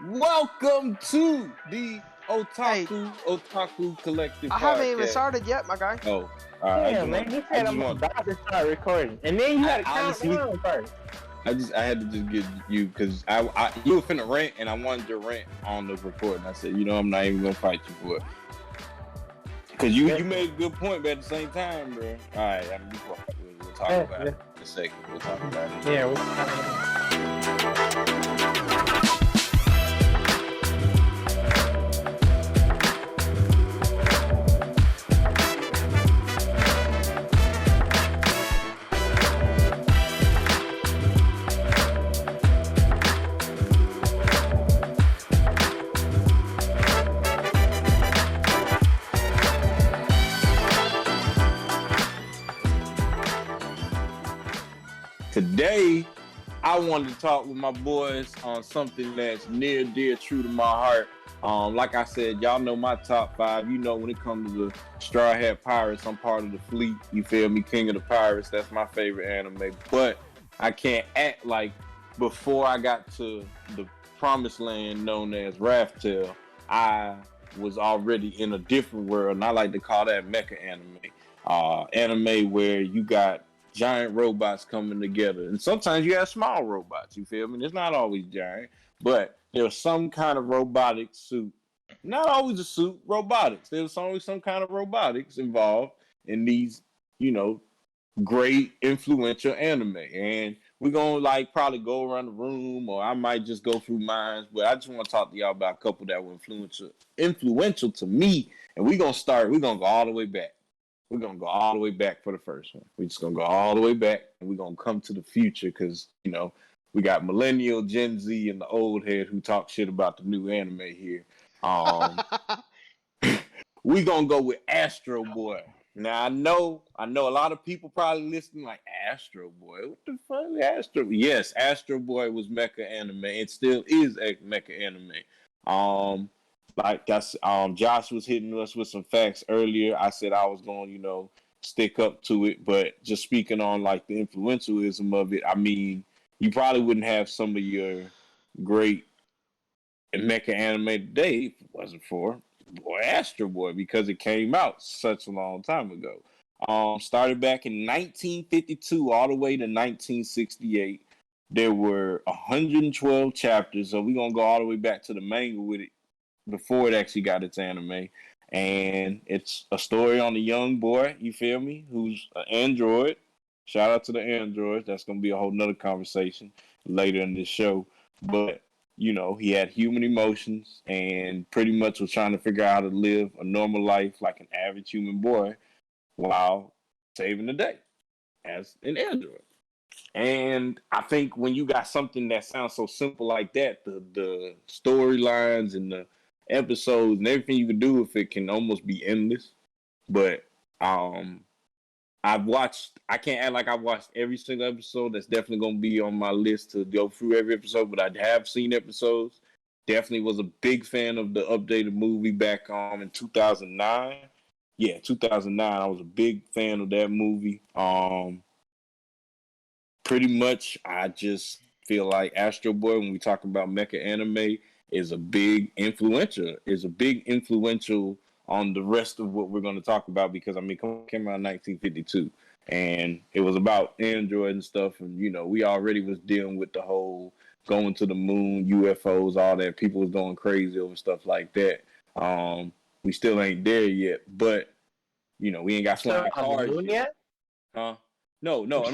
Welcome to the Hey, Otaku Collective I haven't even Podcast. started yet, my guy. Oh, Yeah, man. He I said just I'm want, about to start recording, and then you I got to count honestly, down first. I had to just get you because you were finna rant, and I wanted your rant on the recording. I said, I'm not even gonna fight you for it because you made a good point, but at the same time, bro. All right, I'm be quiet. We'll talk about it in a second. We'll talk about it. Yeah. Today, I wanted to talk with my boys on something that's near, dear, true to my heart. Like I said, y'all know my top five. You know, when it comes to the Straw Hat Pirates, I'm part of the fleet. You feel me? King of the Pirates. That's my favorite anime. But I can't act like before I got to the promised land known as Raftel, I was already in a different world. And I like to call that mecha anime. Anime where you got giant robots coming together. And sometimes you have small robots, you feel me? It's not always giant, but there's some kind of robotic suit. Not always a suit, robotics. There's always some kind of robotics involved in these, you know, great influential anime. And we're gonna like probably go around the room or I might just go through mine, but I just want to talk to y'all about a couple that were influential to me. And we're gonna go all the way back. We're gonna go all the way back for the first one. We're just gonna go all the way back, and we're gonna come to the future because we got millennial, Gen Z, and the old head who talk shit about the new anime here. We gonna go with Astro Boy. Now I know a lot of people probably listening like Astro Boy. What the fuck, Astro? Yes, Astro Boy was mecha anime. It still is a mecha anime. Like that's Josh was hitting us with some facts earlier. I said I was going, stick up to it, but just speaking on like the influentialism of it, I mean, you probably wouldn't have some of your great mecha anime today if it wasn't for Boy Astro Boy because it came out such a long time ago. Started back in 1952 all the way to 1968. There were 112 chapters, so we're gonna go all the way back to the manga with it before it actually got its anime. And it's a story on a young boy, you feel me, who's an android. Shout out to the androids. That's going to be a whole nother conversation later in this show. But, he had human emotions and pretty much was trying to figure out how to live a normal life like an average human boy while saving the day as an android. And I think when you got something that sounds so simple like that, the storylines and the episodes and everything you can do with it can almost be endless. But I can't act like I've watched every single episode. That's definitely gonna be on my list to go through every episode, but I have seen episodes. Definitely was a big fan of the updated movie back in 2009. Yeah, 2009. I was a big fan of that movie. Pretty much I just feel like Astro Boy, when we talk about mecha anime, is a big influential on the rest of what we're going to talk about because I mean it came out in 1952 and it was about Android and stuff, and we already was dealing with the whole going to the moon, UFOs, all that. People was going crazy over stuff like that. We still ain't there yet, but we ain't got flying cars yet. Huh? No. We got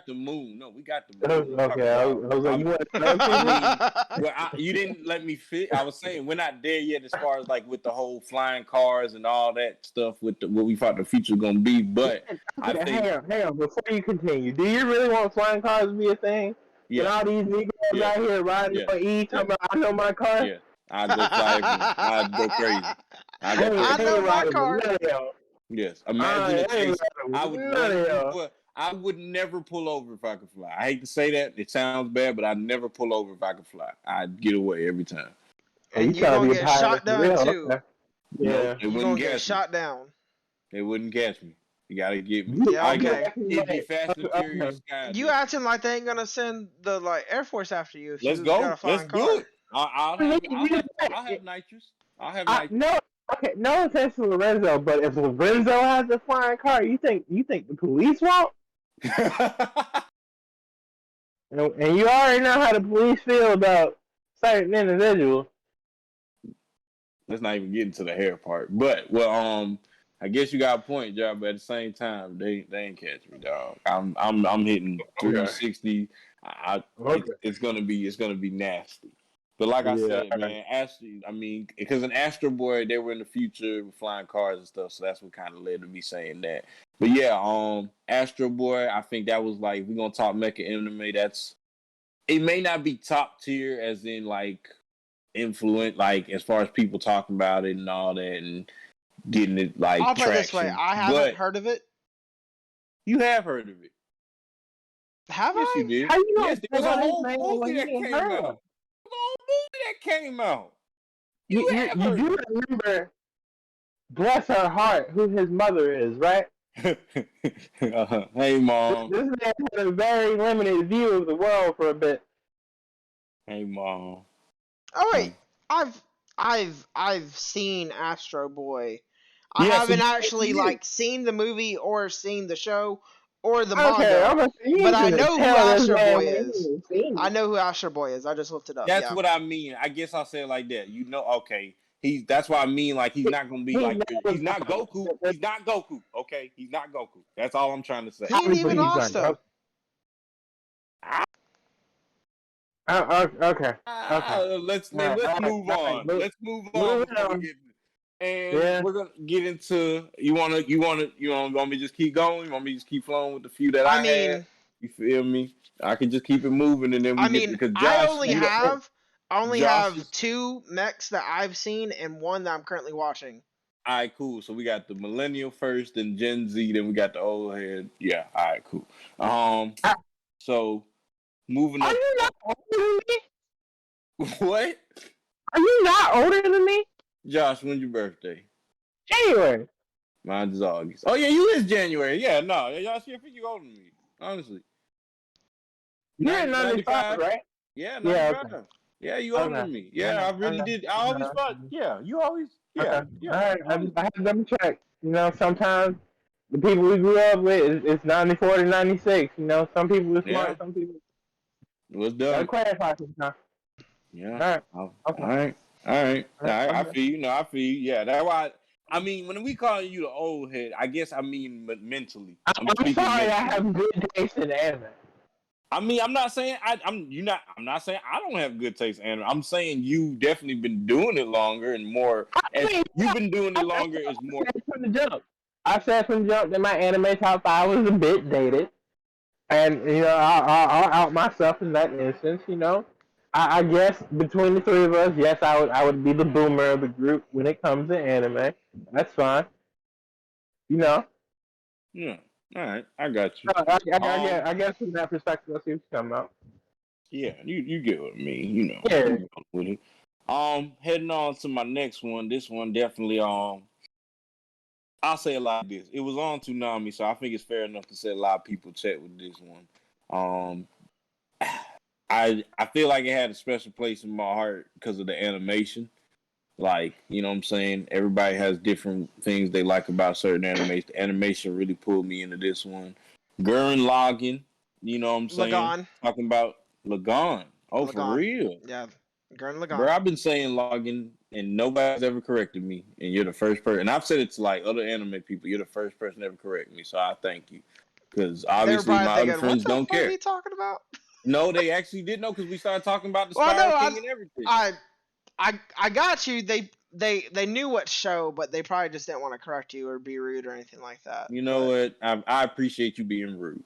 the moon. No, we got the moon. Okay, I was like, you want well, you didn't let me fit. I was saying we're not there yet as far as like with the whole flying cars and all that stuff with what we thought the future was gonna be. But I think hang on, before you continue, do you really want flying cars to be a thing? Yeah. With all these niggas out here riding on E talking about I know my car? Yeah. I'd go fly. I'd go crazy. I know my car. Yes, imagine I would never pull over if I could fly. I hate to say that; it sounds bad, but I'd never pull over if I could fly. I'd get away every time. And you gonna get shot down too. Okay. Yeah, you gonna get shot down. They wouldn't catch me. You gotta get me. Yeah, okay. It'd be Fast and Furious. You acting like they ain't gonna send the Air Force after you? Let's go. Let's do it. I'll have nitrous. I'll have nitrous. No, okay, no offense to Lorenzo, but if Lorenzo has a flying car, you think the police won't? And you already know how the police feel about certain individuals. Let's not even get into the hair part. But I guess you got a point, Job. But at the same time, they ain't catch me, dog. I'm hitting 360. It's gonna be nasty. But like I said, man, because in Astro Boy they were in the future with flying cars and stuff, so that's what kind of led to me saying that. But yeah, Astro Boy, I think that was like, we're gonna talk mecha anime. It may not be top tier as in like influent, like as far as people talking about it and all that and getting it like I'll put it this traction. way, I haven't heard of it. You have heard of it. Have yes, I? You did. How you know? Yes, there was a whole movie that came out. You do remember, bless her heart, who his mother is, right? Hey, Mom. This man had a very limited view of the world for a bit. Hey, Mom. Oh wait, I've seen Astro Boy. I haven't actually like seen the movie or seen the show or the manga, but I know who Astro Boy is. I know who Astro Boy is. I just looked it up. That's what I mean. I guess I'll say it like that. You know, okay. That's why I mean, like, he's not gonna be like, he's not Goku. He's not Goku. Okay, he's not Goku. That's all I'm trying to say. He ain't even lost though. Okay. Let's move on. Let's move on. We're gonna get into. You want me to just keep going? You want me to just keep flowing with the few that I had? You feel me? I can just keep it moving, and then I only have 2 mechs that I've seen and one that I'm currently watching. All right, cool. So we got the millennial first, then Gen Z, then we got the old head. Yeah. All right, cool. So moving. Are you not older than me? What? Are you not older than me? Josh, when's your birthday? January. Mine's August. Oh yeah, you is January. Yeah, no, Josh, I think you older than me. Honestly. You're in 95, right? Yeah, 95. Okay. Yeah, you older than me. Yeah, I really did. I always thought. Yeah, you always. Yeah. Yeah. All right, I have them check. You know, sometimes the people we grew up with, it's 94 to 96. You know, some people are smart, some people. What's done? Gotta clarify sometimes. Yeah. All right. I feel you. No, I feel you. Yeah, that's why. I mean, when we call you the old head, I guess I mean mentally. I'm sorry, mentally. I have good taste in anime. I mean, I'm not saying I'm not saying I don't have good taste in anime. I'm saying you definitely been doing it longer and more. You've been doing it longer is more. From the jump, I said from the jump that my anime top 5 was a bit dated, and you know I'll out myself in that instance. You know, I guess between the 3 of us, yes, I would be the boomer of the group when it comes to anime. That's fine. You know. Yeah. All right, I got you. I guess from that perspective, let's see what you're talking about. Yeah, you get what I mean. You know. Yeah. With it. Heading on to my next one. This one definitely. I'll say it like this. It was on Toonami, so I think it's fair enough to say a lot of people check with this one. I feel like it had a special place in my heart because of the animation. Like, you know what I'm saying? Everybody has different things they like about certain animation. The animation really pulled me into this one. Gurren Lagann, you know what I'm saying? Lagann. Talking about Lagann. Oh, Lagann. For real? Yeah, Gurren Lagann. Bro, I've been saying Lagann, and nobody's ever corrected me. And you're the first person. And I've said it to like other anime people. You're the first person to ever correct me. So I thank you. Because obviously my other friends don't care. What are you talking about? No, they actually did know because we started talking about the Spiral King and everything. I got you. They knew what show, but they probably just didn't want to correct you or be rude or anything like that. You know what? I appreciate you being rude.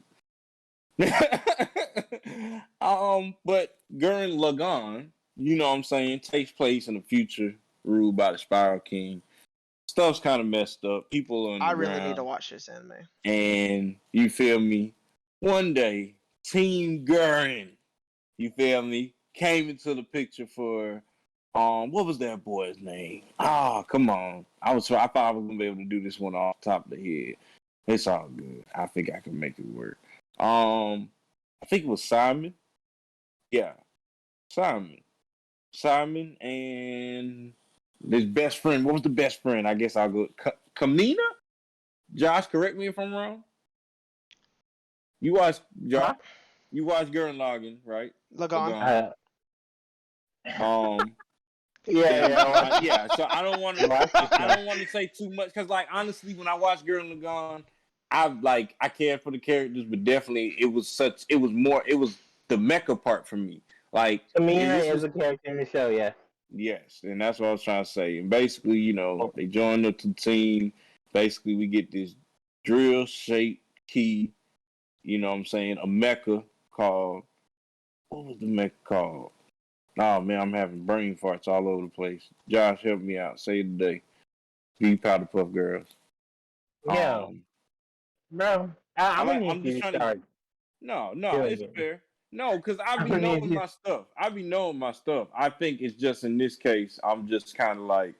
But Gurren Lagann, you know what I'm saying, takes place in the future, ruled by the Spiral King. Stuff's kind of messed up. People are. I really need to watch this anime. And you feel me? One day, Team Gurren, you feel me, came into the picture for. What was that boy's name? Come on. I thought I was gonna be able to do this one off the top of the head. It's all good. I think I can make it work. I think it was Simon. Yeah, Simon. Simon, and his best friend. What was the best friend? I guess I'll go Kamina. Josh, correct me if I'm wrong. You watch Josh. Huh? You watch Gurren Lagann, right? Lagan. Yeah. So I don't want to. I don't want to say too much because, like, honestly, when I watched Gurren Lagann, I cared for the characters, but definitely it was the mecha part for me. Like, Amina is a character in the show, yes. Yes, and that's what I was trying to say. And basically, they joined up to the team. Basically, we get this drill-shaped key. You know what I'm saying? A mecha called. What was the mecha called? Oh man, I'm having brain farts all over the place. Josh, help me out. Say it today. Be Powder Puff Girls. Yeah, bro. I'm gonna need you to start. No, it's fair. No, because I be knowing my stuff. I think it's just in this case, I'm just kind of like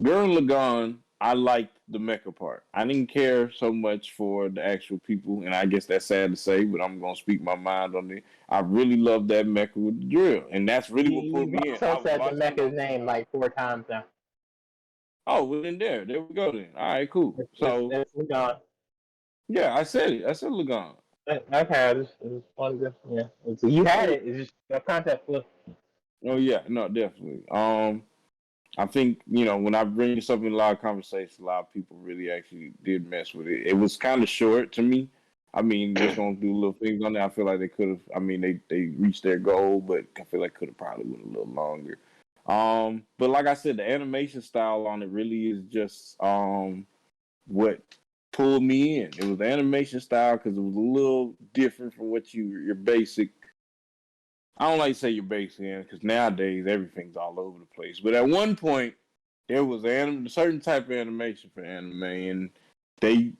Gurren Lagann. I liked the mecha part. I didn't care so much for the actual people, and I guess that's sad to say, but I'm gonna speak my mind on it. I really love that mecha with the drill, and that's really what pulled me in. I said the mecha's name like 4 times now. Oh, well then there we go then. All right, cool. It's Lagann. Yeah, I said it. I said Lagann. Okay, I just wanted to, yeah. So you had it. It's just a concept flip. Oh yeah, no, definitely. I think when I bring this up in a lot of conversations, a lot of people really actually did mess with it. It was kind of short to me. I mean, just gonna do little things on there. I feel like they could have. I mean, they reached their goal, but I feel like could have probably went a little longer. But like I said, the animation style on it really is just what pulled me in. It was the animation style because it was a little different from what your basic. I don't like to say your basic in because nowadays everything's all over the place. But at one point, there was a certain type of animation for anime, and they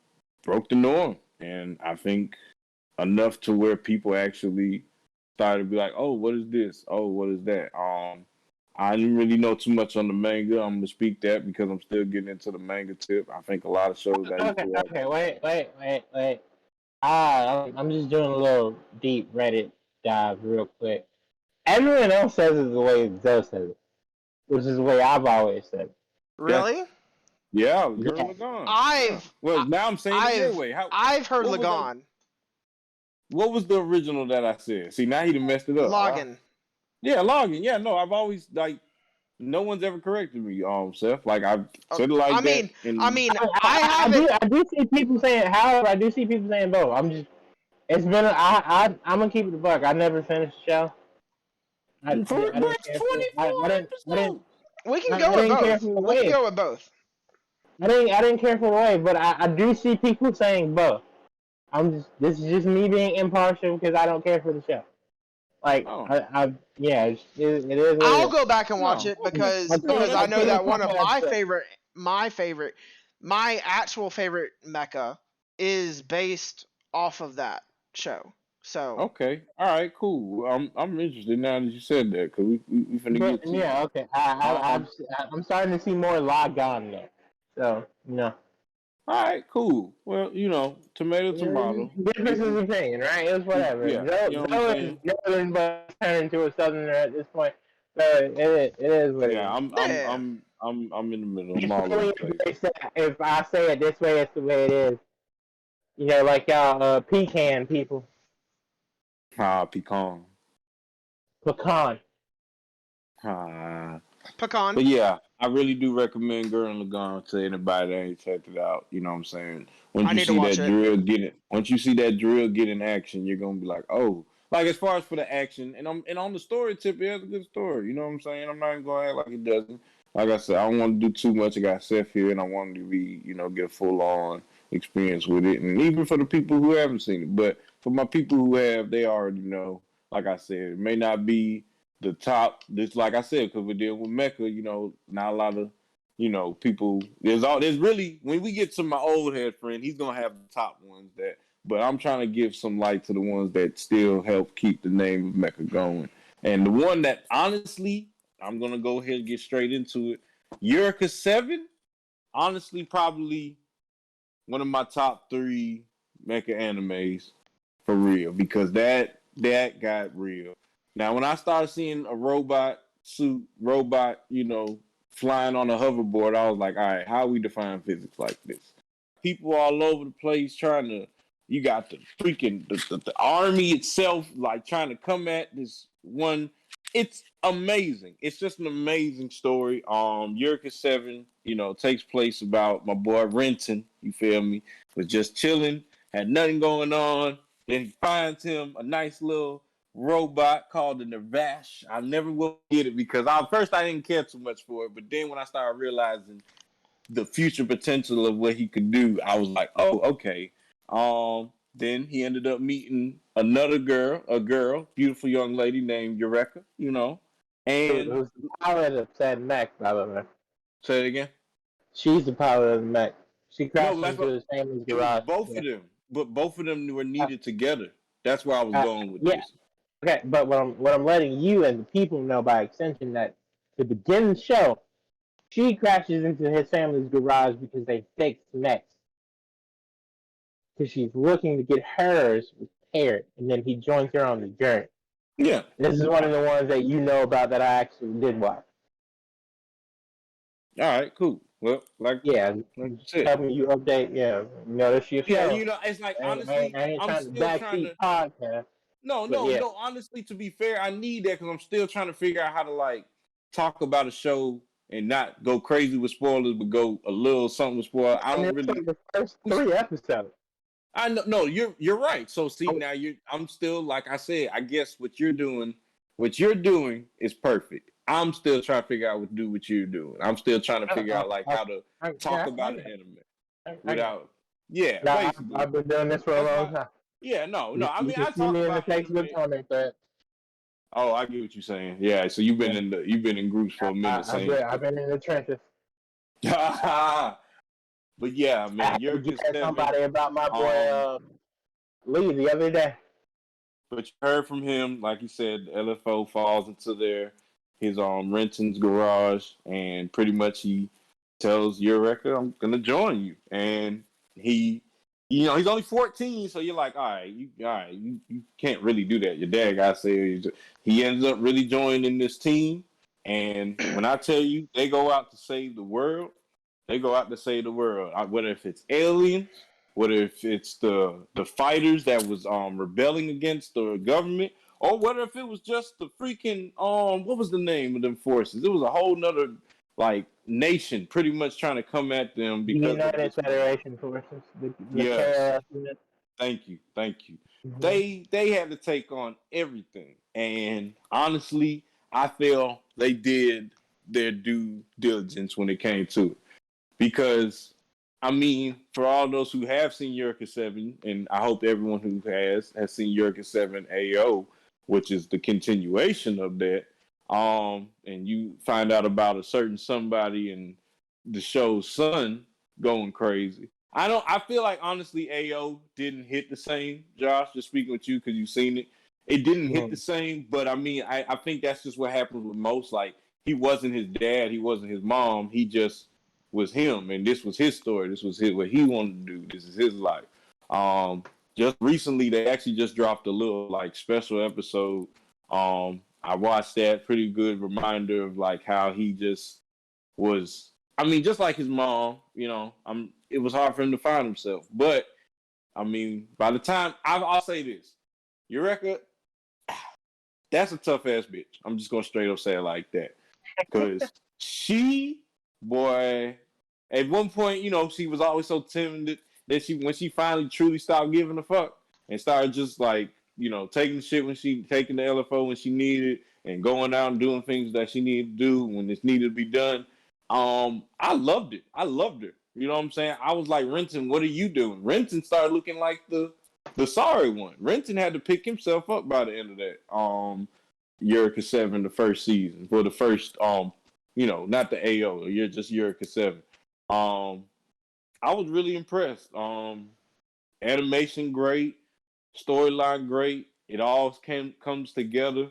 broke the norm. And I think enough to where people actually started to be like, "Oh, what is this? Oh, what is that?" I didn't really know too much on the manga. I'm gonna speak that because I'm still getting into the manga tip. I think a lot of shows. Okay, wait. I'm just doing a little deep Reddit dive real quick. Everyone else says it the way Zoe says it, which is the way I've always said it. Really? Yeah, Gurren Lagann. Now I'm saying it your way. I've heard Lagann. What was the original that I said? See, now he done messed it up. Lagann. Yeah, Lagann. Yeah, no, I've always no one's ever corrected me, Seth. Like I've said it like that. I do see people saying. However, I do see people saying both. It's been. I'm gonna keep it a buck. I never finished the show. We can go with both. We can go with both. I didn't care for the way, but I do see people saying both. This is just me being impartial because I don't care for the show. Like, it is. I'll go back and watch it because I know that one of my actual favorite mecha is based off of that show. So okay, all right, cool. I'm interested now that you said that because we finna get to yeah, okay. I'm starting to see more Lagann there. So All right, cool. Well, tomato. Difference of opinion, right? It was whatever. Yeah, Zoe is northern, but turned into a southerner at this point. So it is what it is. Yeah, I'm in the middle. I'm all over the place. If I say it this way, it's the way it is. Like y'all pecan people. Pecan. Pecan. Pecan. But yeah, I really do recommend Gurren Lagann to anybody that ain't checked it out. You know what I'm saying? Once you see that drill get in action, you're gonna be like, oh. Like as far as for the action and on the story tip, it has a good story. You know what I'm saying? I'm not even gonna act like it doesn't. Like I said, I don't want to do too much. I got Seth here, and I wanted to be, get a full on experience with it, and even for the people who haven't seen it. But for my people who have, they already know. Like I said, it may not be the top. This, like I said, because we're dealing with Mecha. Not a lot of, people. There's really when we get to my old head friend, he's gonna have the top ones that. But I'm trying to give some light to the ones that still help keep the name of Mecha going. And the one that honestly, I'm gonna go ahead and get straight into it. Eureka 7, honestly, probably one of my top 3 mecha animes for real because that got real. Now, when I started seeing a robot suit, flying on a hoverboard, I was like, all right, how we define physics like this? People all over the place trying to. You got the freaking the army itself, like trying to come at this one. It's amazing. It's just an amazing story. Eureka 7, takes place about my boy Renton. You feel me? Was just chilling, had nothing going on. Then he finds him a nice little robot called the Navash. I never will get it because at first I didn't care too much for it, but then when I started realizing the future potential of what he could do, I was like, oh, okay. Then he ended up meeting another girl, beautiful young lady named Eureka, and Who's the pilot of said mech, by the way. Say it again. She's the pilot of the mech. She No, crashed that's into what his family's it was. garage. Both of them, but both of them were needed together. That's where I was going with this. Okay, but what I'm letting you and the people know by extension that to begin the show, she crashes into his family's garage because they fixed mechs. Because she's looking to get hers repaired, and then he joins her on the journey. Yeah. This is one of the ones that you know about that I actually did watch. All right, cool. Well, like you said, you update. Yeah, notice your show. Yeah, it's like honestly, I ain't I'm trying to still trying backseat to. podcast. No. Honestly, to be fair, I need that because I'm still trying to figure out how to like talk about a show and not go crazy with spoilers, but go a little something with spoilers. I don't really. Like the first 3 episodes. I know. No, you're right. So see now, I'm still like I said. I guess what you're doing is perfect. I'm still trying to figure out what you're doing. I'm still trying to figure out like how to talk about an anime without. Yeah, basically. I've been doing this for a long time. Yeah, no. I mean, you I can see me in the Facebook Facebook comment thread. Oh, I get what you're saying. Yeah, so you've been in groups for a minute. I've been in the trenches. But yeah, man, you're just somebody about my boy Lee the other day. But you heard from him, like you said, the LFO falls into his Renton's garage, and pretty much he tells Eureka, "I'm gonna join you," and he's only 14, so you're like, all right, you can't really do that. Your dad got said he ends up really joining this team, and when I tell you they go out to save the world, whether if it's aliens, whether if it's the fighters that was rebelling against the government, or whether if it was just the freaking what was the name of them forces? It was a whole nother like nation pretty much trying to come at them because the United Federation forces. Yes. Thank you. Mm-hmm. They had to take on everything, and honestly, I feel they did their due diligence when it came to it. Because, I mean, for all those who have seen Eureka 7, and I hope everyone who has seen Eureka 7 AO, which is the continuation of that, and you find out about a certain somebody and the show's son going crazy. I feel like, honestly, AO didn't hit the same, Josh, just speaking with you because you've seen it. It didn't hit the same, but I mean, I think that's just what happens with most. Like, he wasn't his dad, he wasn't his mom, he just was him, and this was his story. This was what he wanted to do. This is his life. Just recently, they actually just dropped a little like special episode. I watched that. Pretty good reminder of like how he just was. I mean, just like his mom. It was hard for him to find himself. But I mean, by the time I'll say this, Eureka, that's a tough ass bitch. I'm just gonna straight up say it like that, because boy, at one point, she was always so timid that when she finally truly stopped giving a fuck and started just like, taking the shit taking the LFO when she needed and going out and doing things that she needed to do when it's needed to be done. I loved it. I loved her. You know what I'm saying? I was like, Renton, what are you doing? Renton started looking like the sorry one. Renton had to pick himself up by the end of that. Eureka 7, the first season, for the first not the AO. You're just Eureka 7. I was really impressed. Animation great, storyline great. It all comes together.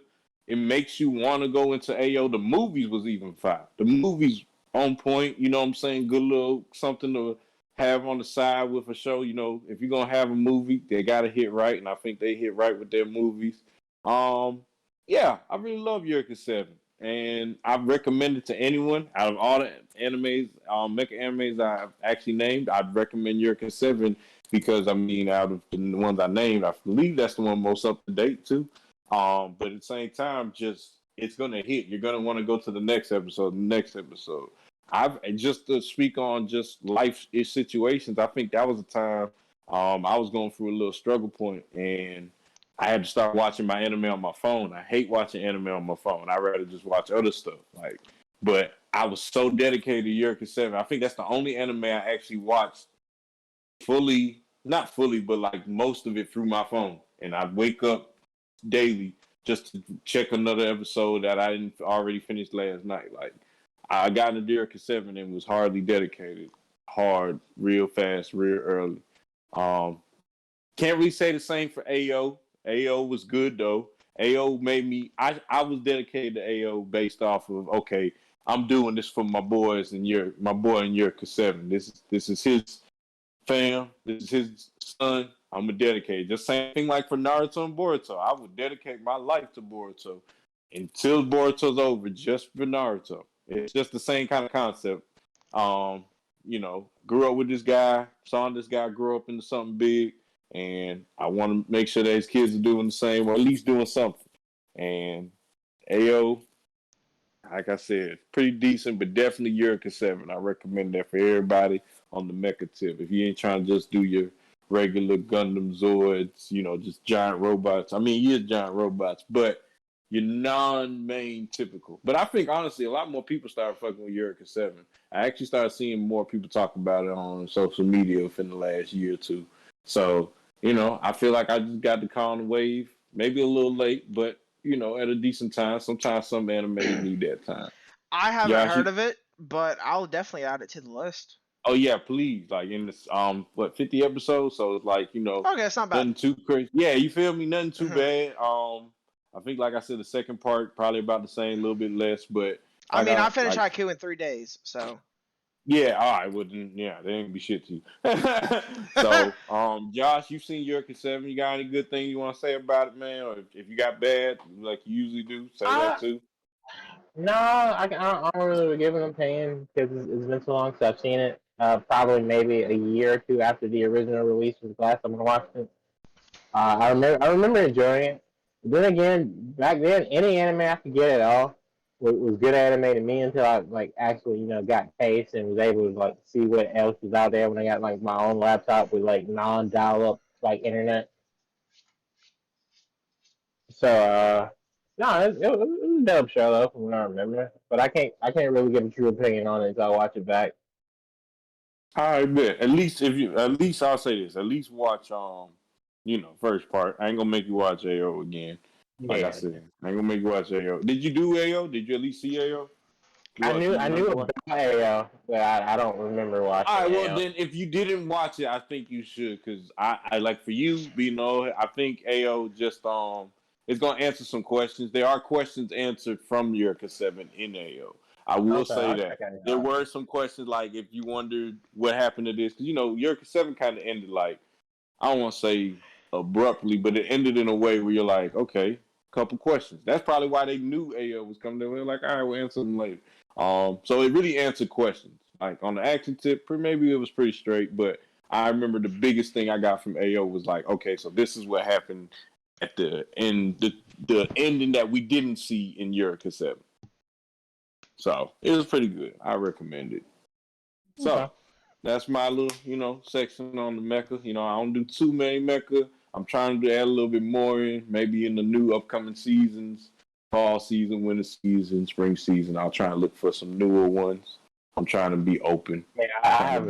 It makes you want to go into AO. The movies was even fire. The movies on point. You know what I'm saying? Good little something to have on the side with a show. If you're gonna have a movie, they gotta hit right, and I think they hit right with their movies. Yeah, I really love Eureka 7. And I recommend it to anyone. Out of all the animes, mecha animes I've actually named, I'd recommend Eureka 7 because, I mean, out of the ones I named, I believe that's the one most up to date, too. But at the same time, just it's going to hit. You're going to want to go to the next episode, I've just to speak on just life situations. I think that was a time I was going through a little struggle point, and I had to start watching my anime on my phone. I hate watching anime on my phone. I'd rather just watch other stuff. But I was so dedicated to Eureka 7. I think that's the only anime I actually watched fully, not fully, but like most of it through my phone. And I'd wake up daily just to check another episode that I didn't already finish last night. Like, I got into Eureka 7 and was hardly dedicated. Hard, real fast, real early. Can't really say the same for AO. AO was good though. AO made me. I was dedicated to AO based off of okay. I'm doing this for my boys and my boy in Eureka 7. This is his fam. This is his son. I'm gonna dedicate. Just same thing like for Naruto and Boruto. I would dedicate my life to Boruto until Boruto's over, just for Naruto. It's just the same kind of concept. Grew up with this guy, saw this guy grow up into something big, and I want to make sure that his kids are doing the same, or at least doing something. And AO, like I said, pretty decent, but definitely Eureka 7. I recommend that for everybody on the mecha tip. If you ain't trying to just do your regular Gundam Zords, just giant robots. I mean, you're giant robots, but you're non-main typical. But I think, honestly, a lot more people started fucking with Eureka 7. I actually started seeing more people talk about it on social media within the last year or two. So, I feel like I just got to call on the wave. Maybe a little late, but, at a decent time. Sometimes some anime need that time. I haven't heard of it, but I'll definitely add it to the list. Oh yeah, please. Like in this 50 episodes, so it's like, okay, it's not bad. Nothing too crazy. Yeah, you feel me? Nothing too bad. I think like I said, the second part probably about the same, a little bit less, but I mean, I finished Haiku in 3 days, so yeah, all right, well then, yeah, they ain't be shit to you. So, Josh, you've seen Eureka 7. You got any good thing you want to say about it, man? Or if you got bad, like you usually do, say that too. No, I don't really give an opinion because it's been so long since I've seen it. Probably maybe a year or two after the original release was the last time I watched it. I remember enjoying it. But then again, back then, any anime I could get at all was good anime to me until I actually got taste and was able to see what else was out there when I got my own laptop with non-dial-up internet. So no, it was a dope show though, from what I remember. But I can't really give a true opinion on it until I watch it back. All right, bet. At least I'll say this. At least watch first part. I ain't gonna make you watch AO again. Like I said, I ain't gonna make you watch AO. Did you do AO? Did you at least see AO? I knew about AO, but I don't remember watching. All right, well AO. then, if you didn't watch it, I think you should, because I like for you, I think AO just is gonna answer some questions. There are questions answered from Eureka 7 in AO. I will say that there were some questions like if you wondered what happened to this, because Eureka 7 kind of ended I don't want to say abruptly, but it ended in a way where you're like, okay, couple questions. That's probably why they knew AO was coming. They were like, all right, we'll answer them later. So it really answered questions. Like on the action tip, maybe it was pretty straight, but I remember the biggest thing I got from AO was like, okay, so this is what happened at the end, the ending that we didn't see in Eureka 7. So it was pretty good. I recommend it. So that's my little, section on the mecha. I don't do too many mecha. I'm trying to add a little bit more in, maybe in the new upcoming seasons, fall season, winter season, spring season. I'll try and look for some newer ones. I'm trying to be open. Yeah, I have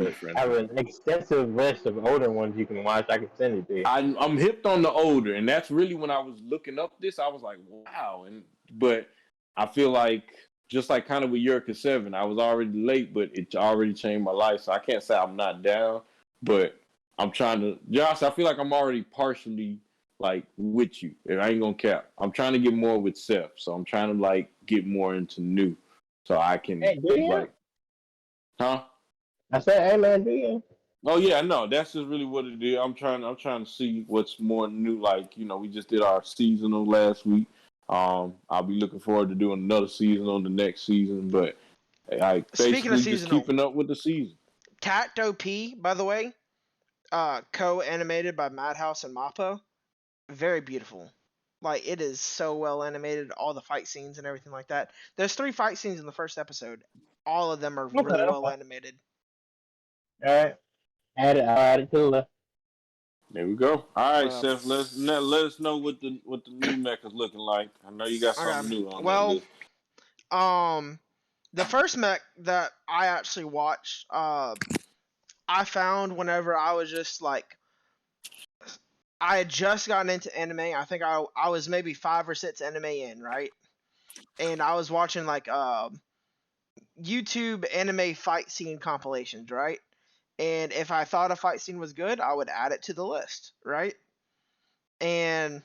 an extensive list of older ones you can watch. I can send it to you. I'm hipped on the older, and that's really when I was looking up this. I was like, wow. But I feel like just like kind of with Eureka 7, I was already late, but it already changed my life. So I can't say I'm not down, but I'm trying to, Josh, I feel like I'm already partially with you. I ain't gonna cap. I'm trying to get more with Seth. So I'm trying to get more into new. So I can huh? I said, hey man, do you? Oh yeah, no, that's just really what it is. I'm trying to see what's more new. We just did our seasonal last week. I'll be looking forward to doing another season on the next season, but I Speaking of basically just seasonal, keeping up with the season. Tacto P, by the way, co-animated by Madhouse and Mappa, very beautiful. Like it is so well animated, all the fight scenes and everything like that. There's 3 fight scenes in the first episode. All of them are Okay, really well okay. animated. All right. I'll add it to the list. There we go. All right, Well, Seth. Let us know what the new mech is looking like. I know you got something okay. new on that Well, list. the first mech that I actually watched, I found whenever I was just like, I had just gotten into anime. I think I was maybe 5 or 6 anime in, right? And I was watching like YouTube anime fight scene compilations, right? And if I thought a fight scene was good, I would add it to the list, right? And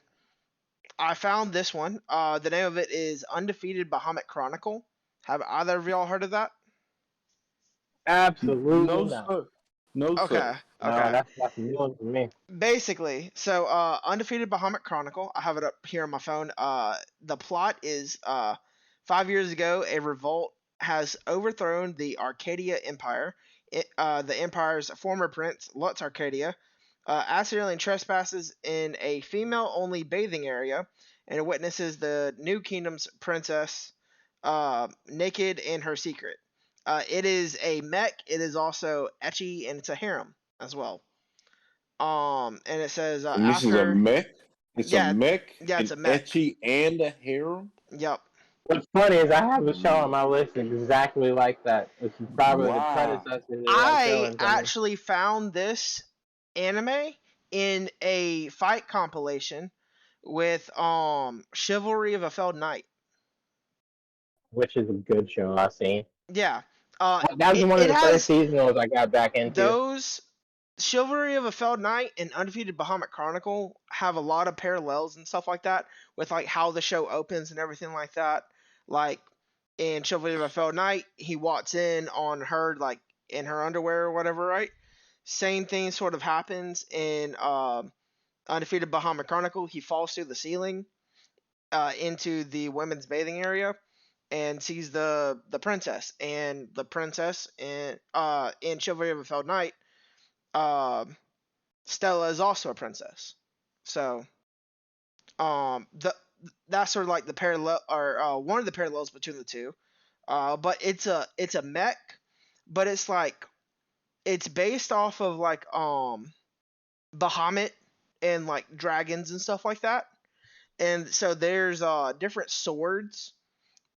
I found this one. The name of it is Undefeated Bahamut Chronicle. Have either of y'all heard of that? Absolutely No not. sir. No sir. Okay, No, okay. that's new one for me. Basically, so Undefeated Bahamut Chronicle. I have it up here on my phone. The plot is 5 years ago, a revolt has overthrown the Arcadia Empire. The empire's former prince, Lutz Arcadia, accidentally trespasses in a female-only bathing area and witnesses the new kingdom's princess naked in her secret. It is a mech. It is also ecchi, and it's a harem as well. And it says And this is a after, mech. It's a yeah, mech, yeah, it's an a mech. etchy, and a harem. Yep. What's funny is I have a show on Mm. my list exactly like that. It's probably the Wow. predecessor to that show I in some. actually found this anime in a fight compilation with Chivalry of a Failed Knight. Which is a good show I've seen. Yeah. That was it, one of it the first has seasonals I got back into. those Chivalry of a Failed Knight and Undefeated Bahamut Chronicle have a lot of parallels and stuff like that with like how the show opens and everything like that. Like in Chivalry of a Failed Knight, he walks in on her like in her underwear or whatever, right? Same thing sort of happens in Undefeated Bahamut Chronicle. He falls through the ceiling into the women's bathing area and sees the princess, and the princess in Chivalry of a Failed Knight, uh, Stella is also a princess. So the that's sort of like the parallel or one of the parallels between the two. But it's a mech, but it's like it's based off of like Bahamut and like dragons and stuff like that. And so there's different swords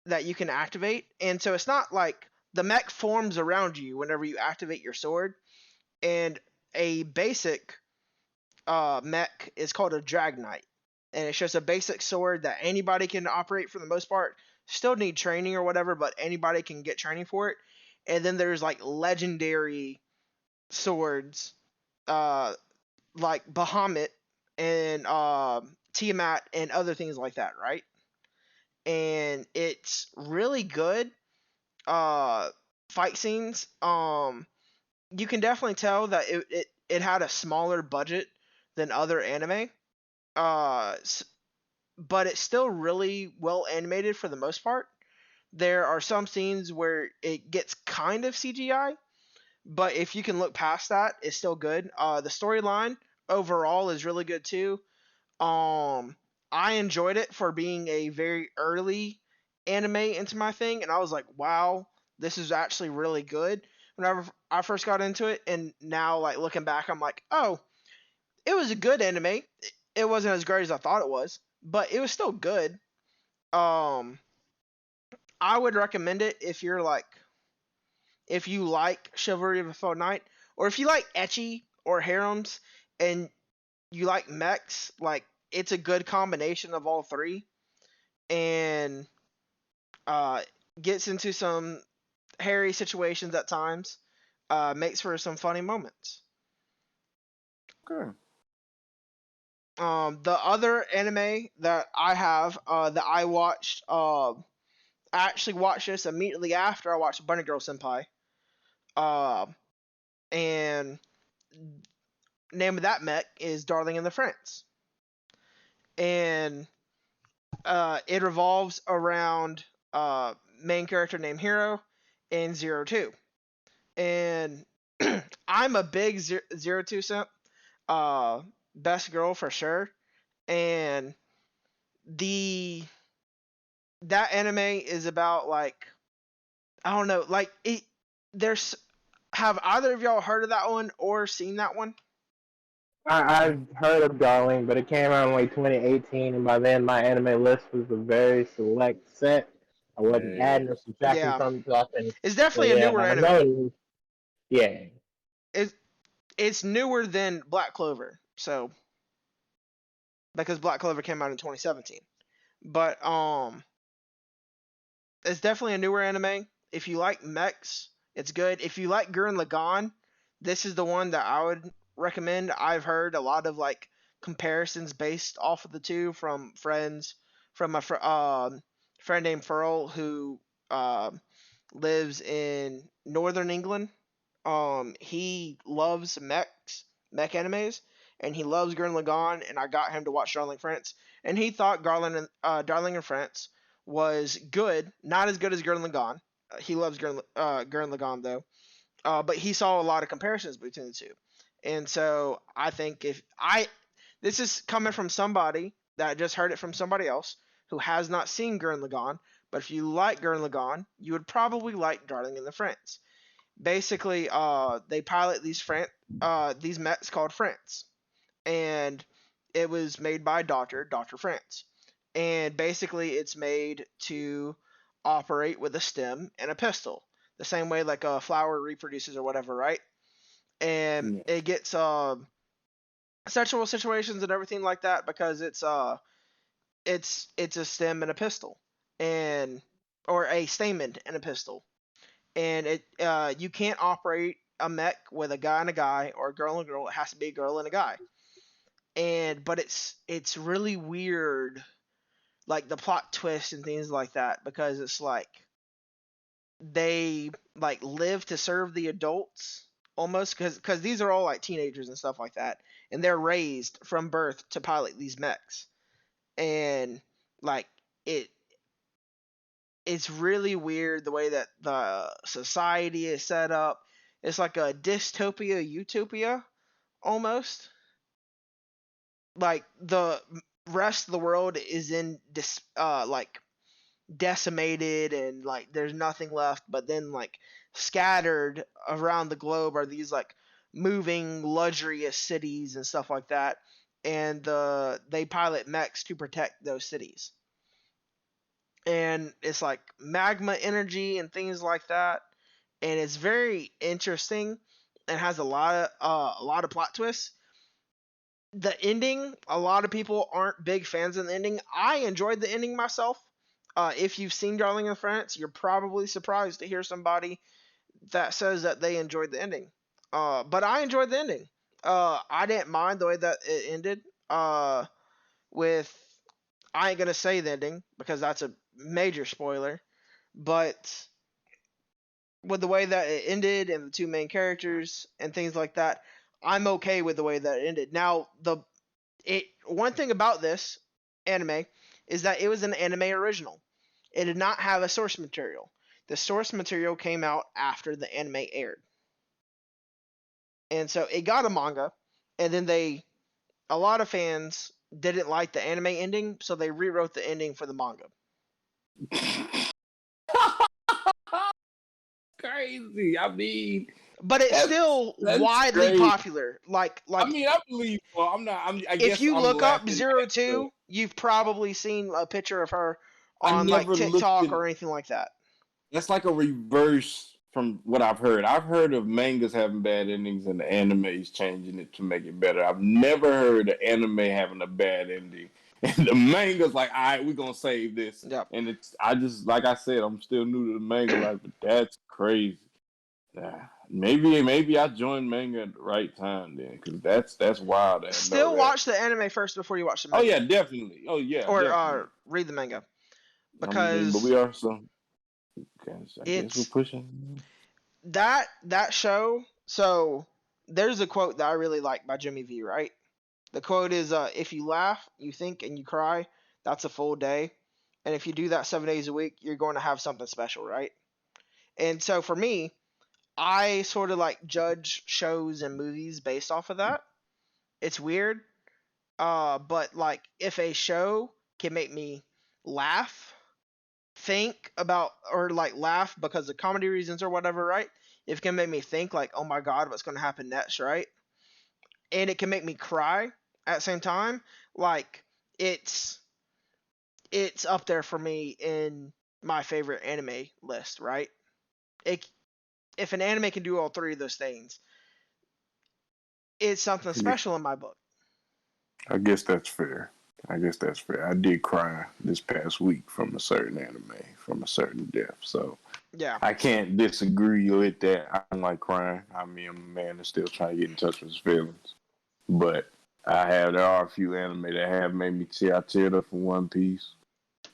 that you can activate, and so it's not like the mech forms around you whenever you activate your sword. And a basic mech is called a drag knight, and it's just a basic sword that anybody can operate for the most part. Still need training or whatever, but anybody can get training for it. And then there's like legendary swords, uh, like Bahamut and Tiamat and other things like that, right? And it's really good. Uh, Fight scenes. You can definitely tell that it had a smaller budget than other anime. Uh, but it's still really well animated for the most part. There are some scenes where it gets kind of CGI, but if you can look past that, it's still good. The storyline overall is really good too. Um, I enjoyed it for being a very early anime into my thing, and I was like, wow, this is actually really good. Whenever I first got into it, and now like looking back, I'm like, oh, it was a good anime. It wasn't as great as I thought it was, but it was still good. Um, I would recommend it if you're like if you like Chivalry of a Failed Knight, or if you like ecchi or harems and you like mechs, like it's a good combination of all three, and uh, gets into some hairy situations at times. Makes for some funny moments. Okay. The other anime that I have that I watched, I actually watched this immediately after I watched Bunny Girl Senpai. Uh, and name of that mech is Darling in the Franxx. And It revolves around main character named Hero and Zero Two, and I'm a big Zero Two simp. Best girl for sure, and the that anime is about like I don't know, like it. There's have either of y'all heard of that one or seen that one? I've heard of Darling, but it came out in like 2018, and by then my anime list was a very select set. I wasn't Yeah. adding or subtracting Yeah, from stuff, and it's definitely a yeah, newer I anime. know. Yeah, It's it's newer than Black Clover, so because Black Clover came out in 2017. But it's definitely a newer anime. If you like mechs, it's good. If you like Gurren Lagann, this is the one that I would recommend. I've heard a lot of like comparisons based off of the two from friends, from my friend named Furl who lives in northern England. He loves mech animes, and he loves Gurren Lagann, and I got him to watch Darling France, and he thought Darling in France was good, not as good as Gurren Lagann. He loves Gurren Lagann though, but he saw a lot of comparisons between the two, and so I think if I this is coming from somebody that just heard it from somebody else who has not seen Gurren Lagann, but if you like Gurren Lagann, you would probably like Darling in the France. Basically, they pilot these mechs called France, and it was made by Dr. France, and basically it's made to operate with a stem and a pistil, the same way like a flower reproduces or whatever, right? And Yeah. it gets sexual situations and everything like that because it's a stem and a pistil, and or a stamen and a pistil, and it you can't operate a mech with a guy and a guy or a girl and a girl. It has to be a girl and a guy. And but it's really weird, like the plot twist and things like that, because it's like they like live to serve the adults almost, because these are all like teenagers and stuff like that, and they're raised from birth to pilot these mechs, and like it it's really weird the way that the society is set up. It's like a dystopia utopia almost. Like the rest of the world is in like decimated, and like there's nothing left, but then like scattered around the globe are these like moving luxurious cities and stuff like that, and they pilot mechs to protect those cities, and it's like magma energy and things like that, and it's very interesting and has a lot of plot twists. The ending, a lot of people aren't big fans of the ending. I enjoyed the ending myself. If you've seen Darling in France, you're probably surprised to hear somebody that says that they enjoyed the ending. But I enjoyed the ending. I didn't mind the way that it ended. With I ain't gonna say the ending because that's a major spoiler. But with the way that it ended and the two main characters and things like that, I'm okay with the way that it ended. Now, the one thing about this anime is that it was an anime original. It did not have a source material. The source material came out after the anime aired, and so it got a manga, and then a lot of fans didn't like the anime ending, so they rewrote the ending for the manga. Crazy. I mean, But it's still that's widely crazy. popular. Like I mean, I believe. Well, I'm not. I if guess you I'm look up laughing Zero at the. Two, you've probably seen a picture of her I on like never looked TikTok at. or anything like that. That's like a reverse from what I've heard. I've heard of mangas having bad endings and the animes changing it to make it better. I've never heard of anime having a bad ending. And the manga's like, all right, we're gonna save this. Yep. And it's I just like I said, I'm still new to the manga life, but that's crazy. Maybe I joined manga at the right time then, because that's wild. I know Still that. watch the anime first before you watch the Oh yeah, manga, definitely. Oh yeah, or definitely. read the manga, I mean, but because we are some. I guess we're it's pushing. that show. So there's a quote that I really like by Jimmy V. Right, the quote is, "If you laugh, you think, and you cry, That's a full day. And if you do that 7 days a week, you're going to have something special, right? And so for me, I sort of like judge shows and movies based off of that. It's weird, but like if a show can make me laugh, think about, or like laugh because of comedy reasons or whatever, right? If it can make me think like, oh my god, what's going to happen next, right? And it can make me cry at the same time, like it's it's up there for me in my favorite anime list, right? It, if an anime can do all three of those things, it's something special in my book. I guess that's fair. I guess that's fair. I did cry this past week from a certain anime, from a certain death. So Yeah. I can't disagree with that. I don't like crying. I mean, I'm a man that's still trying to get in touch with his feelings. But there are a few anime that have made me tear. I teared up for One Piece.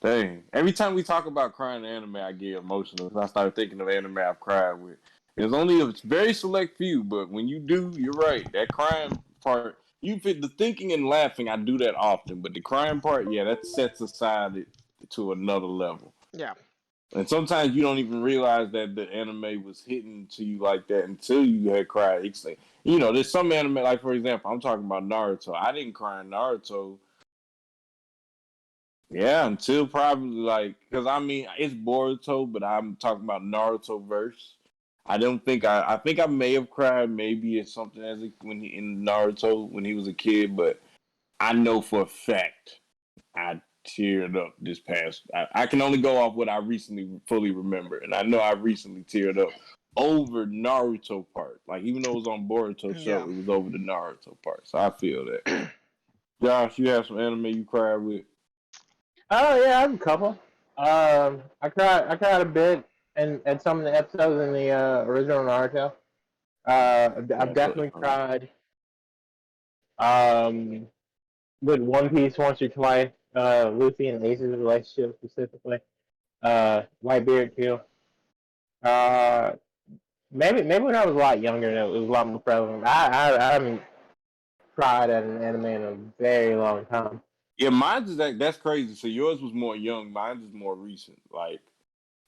Dang. Every time we talk about crying in anime, I get emotional. I started thinking of anime I've cried with. There's only a very select few, but when you do, you're right. That crying part, you fit the thinking and laughing. I do that often, but the crying part, yeah, that sets aside to another level. Yeah. And sometimes you don't even realize that the anime was hitting to you like that until you had cried. It's like, there's some anime, like for example, I'm talking about Naruto. I didn't cry in Naruto. Yeah, until probably like, because I mean, it's Boruto, but I'm talking about Naruto verse. I don't think I think I may have cried maybe at something when he in Naruto when he was a kid, but I know for a fact I teared up this past. I can only go off what I recently fully remember, and I know I recently teared up over Naruto part. Like even though it was on Boruto show, it was over the Naruto part. So I feel that. Josh, you have some anime you cried with? Oh yeah, I have a couple. I cried a bit and at some of the episodes in the original Naruto. I've definitely cried um, with One Piece once or twice. Luffy and Ace's relationship specifically. Whitebeard too. Uh, maybe when I was a lot younger, it was a lot more prevalent. I haven't cried at an anime in a very long time. Yeah, mine's is that's crazy. So yours was more young, mine's is more recent. Like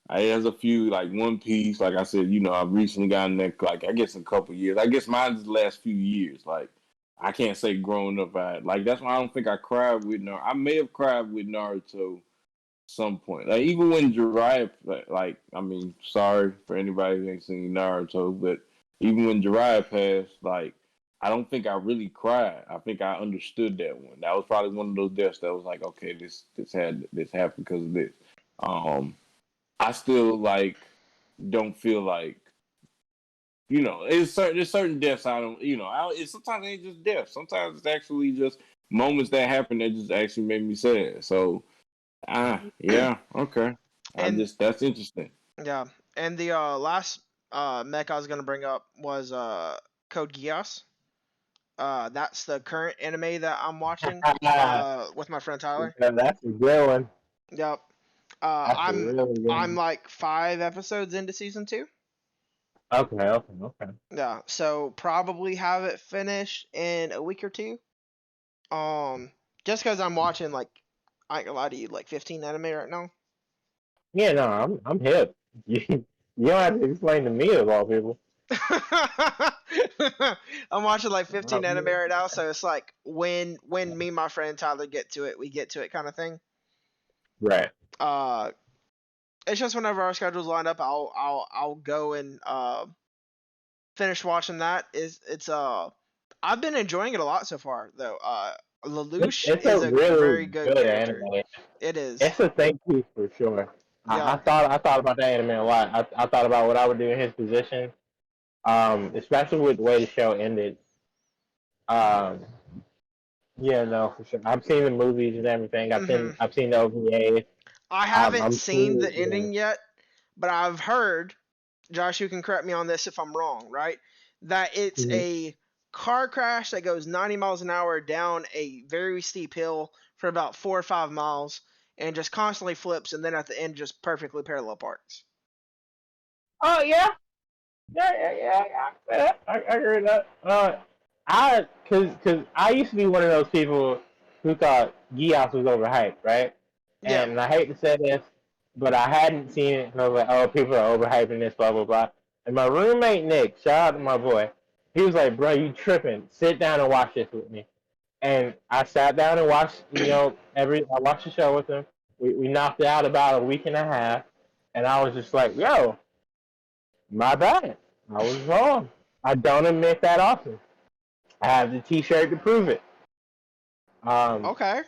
there's a few like One Piece. Like I said, I've recently gotten that. Like I guess in a couple years. I guess mine's the last few years. Like I can't say growing up. Like that's why I don't think I cried with Naruto. I may have cried with Naruto some point. Like even when Jiraiya, like I mean, sorry for anybody who ain't seen Naruto, but even when Jiraiya passed, like I don't think I really cried. I think I understood that one. That was probably one of those deaths that was like, okay, this happened because of this. I still like don't feel like there's certain deaths I don't sometimes it ain't just deaths. Sometimes it's actually just moments that happen that just actually make me sad. So yeah, okay. That's interesting. Yeah, and the last mech I was gonna bring up was Code Geass. That's the current anime that I'm watching with my friend Tyler. Yeah, that's a good one. Yep. That's a really good I'm one. like 5 episodes into season 2. Okay. Yeah, so probably have it finished in a week or two. Just because I'm watching like I ain't gonna lie to you, like 15 anime right now. Yeah, no, I'm hip. You don't have to explain to me of all people. I'm watching like 15 anime right now, so it's like when me and my friend Tyler get to it, we get to it kind of thing. Right. It's just whenever our schedules line up, I'll go and finish watching that. It's I've been enjoying it a lot so far though. Lelouch It's is a a really very good character. anime. It is. It's a think piece for sure. Yeah. I thought about that anime a lot. I thought about what I would do in his position. Especially with the way the show ended. Um, yeah, no, for sure. I've seen the movies and everything. I've seen the OVA. I haven't I'm seen the yeah. ending yet, but I've heard, Josh, you can correct me on this if I'm wrong, right? That it's a car crash that goes 90 miles an hour down a very steep hill for about 4 or 5 miles and just constantly flips, and then at the end just perfectly parallel parks. Oh yeah, I agree with that. Cause I used to be one of those people who thought Geass was overhyped, right? Yeah. And I hate to say this, but I hadn't seen it. And I was like, oh, people are overhyping this, blah blah blah. And my roommate Nick, shout out to my boy, he was like, bro, you tripping? Sit down and watch this with me. And I sat down and watched, I watched the show with him. We knocked it out about a week and a half, and I was just like, yo, my bad. I was wrong. I don't admit that often. I have the T-shirt to prove it. Okay.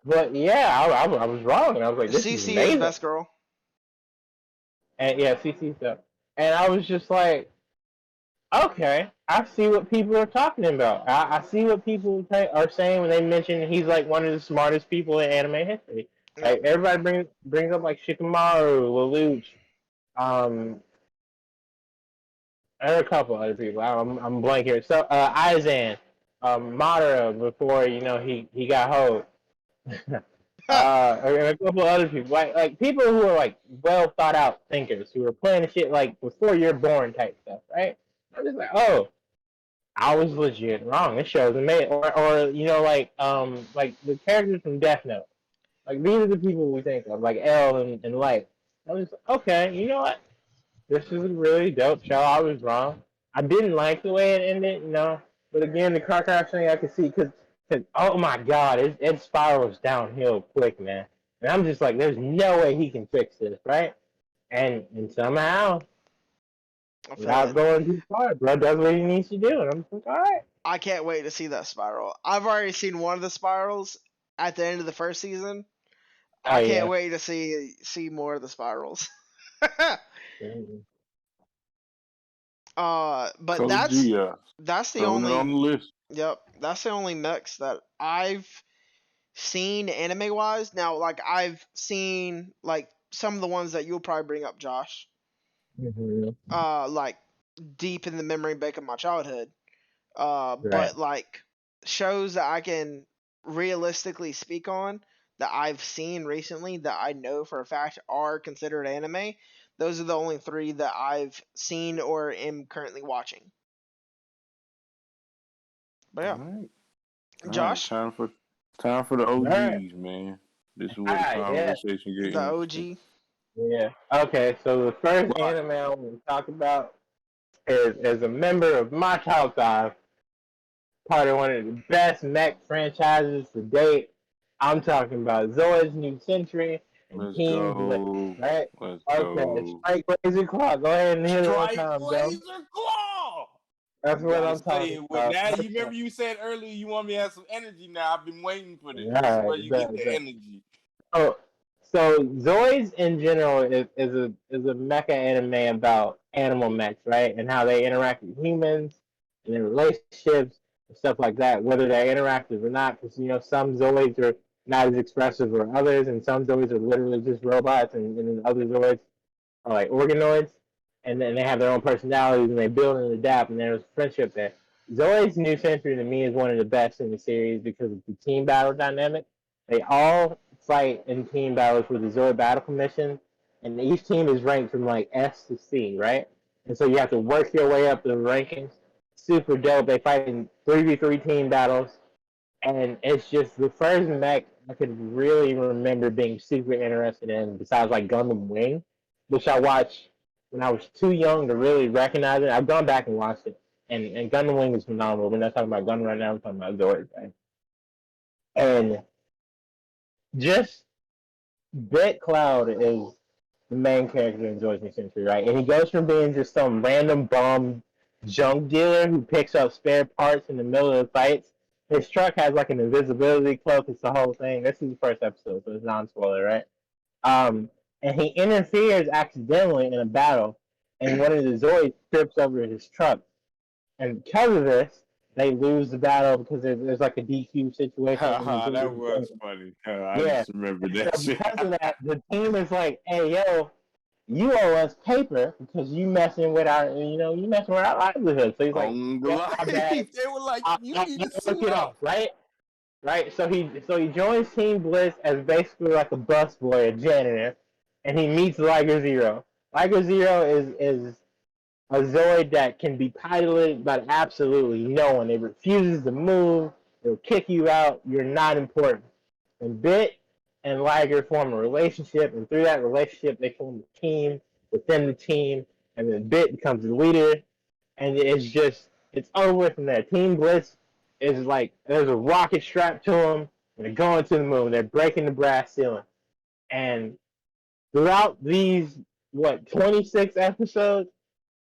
But yeah, I was wrong, and I was like, this is CC amazing. is best girl. And yeah, CC stuff. And I was just like, okay, I see what people are talking about. I see what people are saying when they mention he's like one of the smartest people in anime history. Like everybody brings up like Shikamaru, Lelouch, and a couple other people. I'm blank here. So Aizen, Madara before he got hold. And a couple other people, like people who are like well thought out thinkers who are planning shit like before you're born type stuff, right? I'm just like, oh, I was legit wrong. This show's amazing. Or like the characters from Death Note. Like these are the people we think of, like L and Light. I was like, okay, you know what? This is a really dope show. I was wrong. I didn't like the way it ended, But again, the car crash thing I could see because oh my god, it spirals downhill quick, man. And I'm just like, there's no way he can fix this, right? And somehow, without going too far, bro does what he needs to do, and I'm just like, all right. I can't wait to see that spiral. I've already seen one of the spirals at the end of the first season. I can't wait to see more of the spirals. But Code that's the only on the list. Yep, that's the only mechs that I've seen anime wise. Now, like I've seen like some of the ones that you'll probably bring up, Josh. Like deep in the memory bank of my childhood. But like shows that I can realistically speak on that I've seen recently that I know for a fact are considered anime. Those are the only 3 that I've seen or am currently watching. But yeah, Josh, time for the OGs, man. This is where the conversation gets the OG. Yeah. Okay. So the first anime I want to talk about is a member of my top 5, part of one of the best mech franchises to date. I'm talking about Zoids New Century and Team Blitz, right? Let's go. Strike Laser Claw. Go ahead and hit it one time, Laser Claw. That's what I'm talking about. Now you remember you said earlier you want me to have some energy. Now I've been waiting for this. This is where you get the energy. So Zoids in general is a mecha anime about animal mechs, right? And how they interact with humans and their relationships and stuff like that, whether they're interactive or not. Because some Zoids are not as expressive as others, and some Zoids are literally just robots, and other Zoids are like organoids, and then they have their own personalities and they build and adapt, and there's friendship there. Zoids New Century to me is one of the best in the series because of the team battle dynamic. They all fight in team battles for the Zoid Battle Commission, and each team is ranked from like S to C, right? And so you have to work your way up the rankings. Super dope. They fight in 3v3 team battles, and it's just the first mech I could really remember being super interested in, besides like Gundam Wing, which I watched when I was too young to really recognize it. I've gone back and watched it, and Gundam Wing is phenomenal. We're not talking about Gundam right now. We're talking about Zoids, right? And just BitCloud is the main character in Zoids New Century, right? And he goes from being just some random bum junk dealer who picks up spare parts in the middle of the fights. His truck has like an invisibility cloak. It's the whole thing. This is the first episode, so it's non-spoiler, right? And he interferes accidentally in a battle, and one of the Zoids trips over his truck. And because of this, they lose the battle because there's like a DQ situation. That was funny. I just remember that shit. Because of that, the team is like, "Hey, yo, you owe us paper because you messing with our livelihood." So he's like, they were like, "You need to suit up." Right. So he joins Team Bliss as basically like a busboy, a janitor, and he meets Liger Zero. Liger Zero is a Zoid that can be piloted by absolutely no one. It refuses to move. It'll kick you out. You're not important. And Bit and Liger form a relationship, and through that relationship, they form a team within the team, and then Bit becomes the leader, and it's over from there. Team Blitz is like there's a rocket strapped to them, and they're going to the moon. They're breaking the brass ceiling, and throughout these 26 episodes,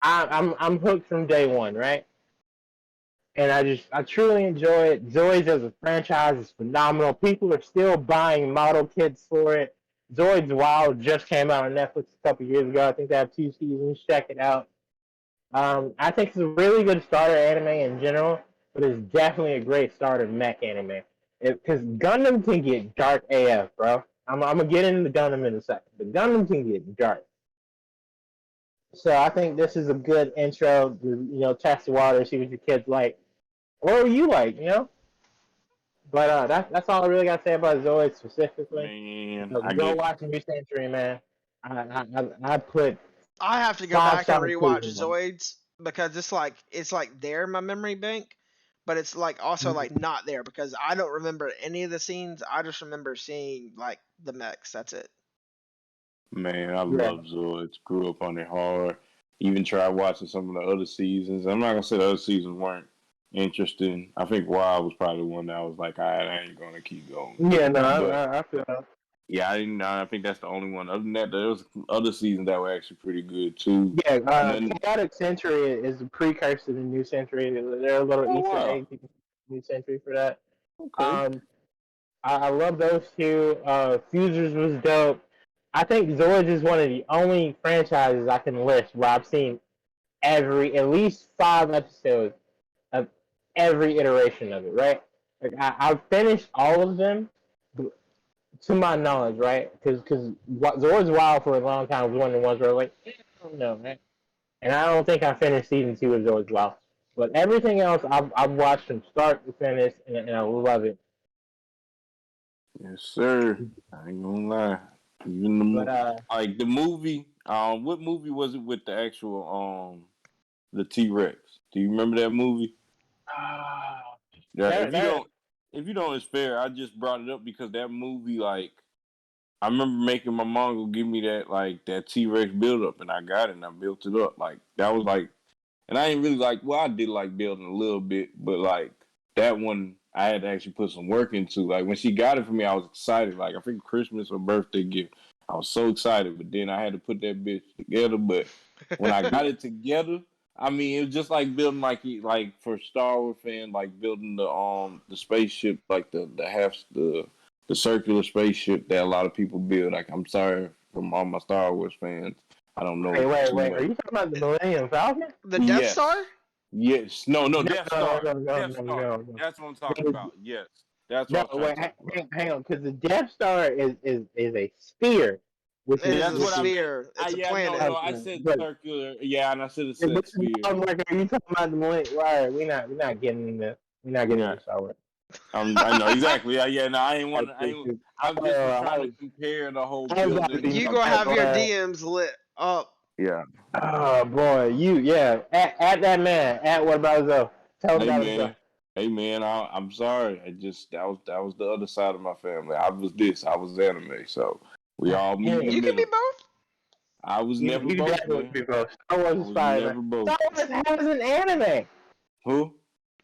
I'm hooked from day one, right? And I truly enjoy it. Zoids as a franchise is phenomenal. People are still buying model kits for it. Zoids Wild just came out on Netflix a couple years ago. I think they have 2 seasons. Check it out. I think it's a really good starter anime in general, but it's definitely a great starter mech anime. Because Gundam can get dark AF, bro. I'm gonna get into Gundam in a second, but Gundam can get dark. So I think this is a good intro to test the water, see what your kids like. What you like, But that's all I really got to say about Zoid specifically. Man, So go watch New Century, man. I put I have to go back and rewatch Zoids because it's like there in my memory bank, but it's like also like not there because I don't remember any of the scenes. I just remember seeing like the mechs. That's it. Man, I love Zoids. Grew up on it hard. Even tried watching some of the other seasons. I'm not gonna say the other seasons weren't interesting. I think Wild was probably the one that I was like, I ain't gonna keep going. Yeah, no, I feel that. Yeah, I think that's the only one. Other than that, there was other seasons that were actually pretty good too. Yeah, Chaotic Century is a precursor to New Century. There are little Easter eggs in New Century for that. Okay. I love those two. Fusers was dope. I think Zoids is one of the only franchises I can list where I've seen at least 5 episodes of every iteration of it, right? Like I've finished all of them, to my knowledge, right? Because Zoids Wild for a long time was one of the ones where I was like, I don't know, man. And I don't think I finished season 2 of Zoids Wild. But everything else, I've watched from start to finish, and I love it. Yes, sir. I ain't gonna lie. Even like the movie, what movie was it with the actual the T-Rex? Do you remember that movie? Yeah, if you don't, it's fair. I just brought it up because that movie, like, I remember making my mom go give me that T-Rex build up, and I got it and I built it up. Like that was like, and I ain't really like. Well, I did like building a little bit, but like that one, I had to actually put some work into. Like when she got it for me, I was excited. Like I think Christmas or birthday gift, I was so excited. But then I had to put that bitch together. But when I got it together, I mean, it was just like building like for Star Wars fans, like building the spaceship, like the circular spaceship that a lot of people build. Like I'm sorry from all my Star Wars fans, I don't know. Wait, are you talking about the Millennium Falcon? The Death Star? Yes. No, Death Star. Death Star. That's what I'm talking about. Yes. That's what I'm talking about. Hang on, because the Death Star is a sphere. It is a sphere. It's a planet. No, I said circular. Yeah, and I should have said sphere. I'm like, are you talking about the Millennium? Right, we're not getting into Star Wars. I know exactly. Yeah. No, I ain't want. I'm just trying to compare the whole building. You gonna have your DMs lit up? Yeah. Oh boy, at that man. At what about Zoe? Tell me about Zoe. Hey man, I'm sorry. That was the other side of my family. I was anime, so we all moved. You can be both. I was never both. Star Wars is fine. Star Wars has an anime. Who?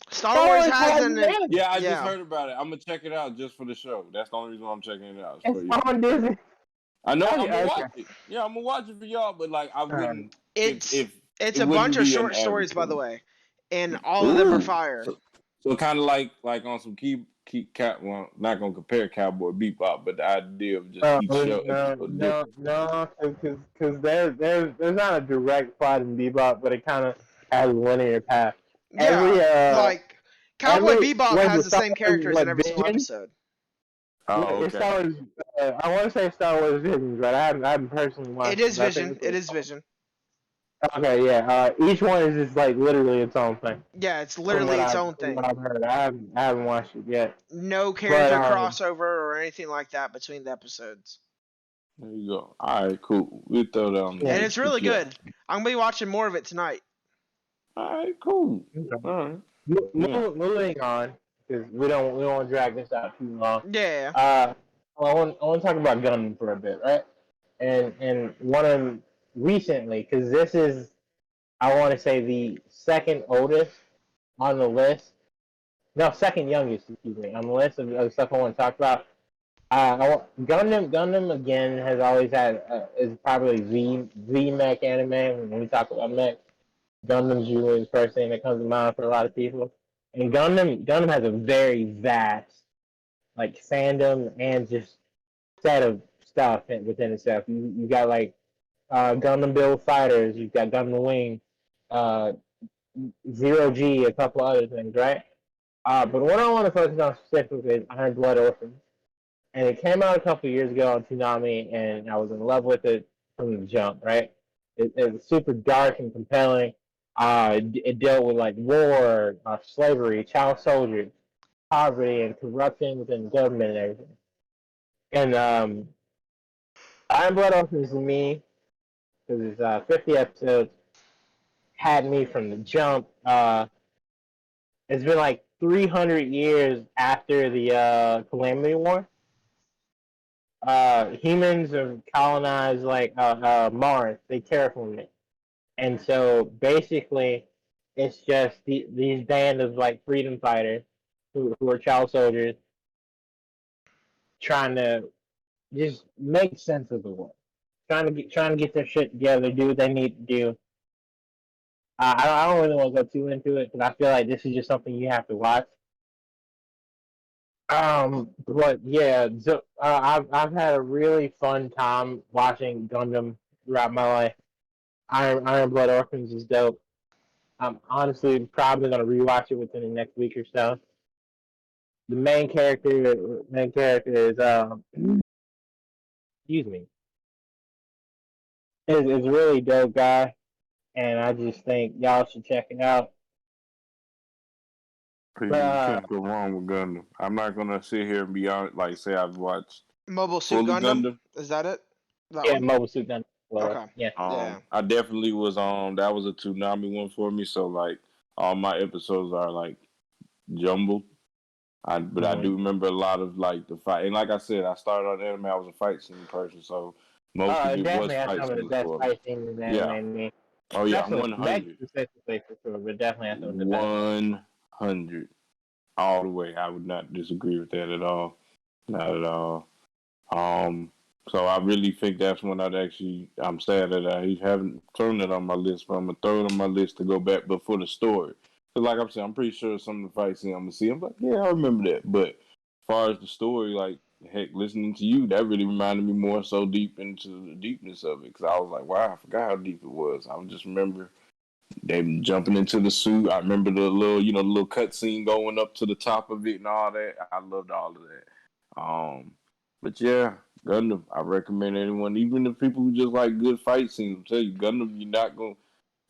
Star Wars has an anime. Yeah, I just heard about it. I'm gonna check it out just for the show. That's the only reason why I'm checking it out. It's on Disney. I know. I'm gonna watch it. Yeah, I'm gonna watch it for y'all. But like, I wouldn't. It's a bunch of short stories, by the way, and all of them are fire. So kind of like on some well, not gonna compare Cowboy Bebop, but the idea of just each show. No, because there's not a direct plot in Bebop, but it kind of has a linear path. Yeah, like Cowboy Bebop has the same characters in every single episode. Oh, okay. I want to say Star Wars Vision, but I haven't personally watched it. It is Vision. Okay, yeah. Each one is just like literally its own thing. Yeah, it's literally its own thing. What I've heard, I haven't watched it yet. No character crossover or anything like that between the episodes. There you go. All right, cool. We throw that on. And it's really good. I'm gonna be watching more of it tonight. All right, cool. All right. Moving on, because we don't want to drag this out too long. Yeah. I want to talk about Gundam for a bit, right? And one of recently, because this is, I want to say, the second oldest on the list. No, second youngest, excuse me, on the list of stuff I want to talk about. Gundam again has always had is probably the mech anime. When we talk about mech, Gundam's usually the first thing that comes to mind for a lot of people. And Gundam has a very vast like fandom and just set of stuff within itself. You got like Gundam Build Fighters, you've got Gundam Wing, uh, Zero G, a couple other things, right? But what I want to focus on specifically is Iron Blood Orphans. And it came out a couple of years ago on Toonami, and I was in love with it from the jump, right? It was super dark and compelling. It dealt with like war, slavery, child soldiers, poverty, and corruption within the government and everything. And Iron Blood Orphans to me, because it's 50 episodes, had me from the jump. It's been like 300 years after the Calamity War. Humans have colonized like Mars. They terraformed it, and so basically, it's just these band of like freedom fighters who are child soldiers trying to just make sense of the world, trying to get their shit together, do what they need to do. I don't really want to go too into it because I feel like this is just something you have to watch. But yeah, so, I've had a really fun time watching Gundam throughout my life. Iron Blood Orphans is dope. I'm honestly probably gonna rewatch it within the next week or so. The main character is excuse me, is a really dope guy, and I just think y'all should check it out. You can't go wrong with Gundam. I'm not gonna sit here and be on like say I've watched Mobile Suit fully Gundam? Gundam. Is that it? That Yeah, one? Mobile Suit Gundam. Okay. Yeah. Yeah. I definitely was that was a Toonami one for me. So like all my episodes are like jumbled. But I do remember a lot of like the fight, and like I said, I started on anime. I was a fight scene person, so most of It it was definitely has fight some of the scenes best for me. fight scenes in anime Yeah. to me. Oh yeah, Especially Mechs 100. specifically for sure, but definitely has some of the best. 100 all the way. I would not disagree with that at all. Not at all. So I really think that's when I'm sad that I haven't thrown it on my list, but I'm gonna throw it on my list to go back. But for the story, because like I'm saying, I'm pretty sure some of the fight scenes I'm gonna see. I'm like, yeah, I remember that. But as far as the story, like heck, listening to you, that really reminded me more so deep into the deepness of it. Because I was like, wow, I forgot how deep it was. I just remember them jumping into the suit. I remember the little cut scene going up to the top of it and all that. I loved all of that. But yeah, Gundam. I recommend anyone, even the people who just like good fight scenes. I'll tell you, Gundam, you're not going.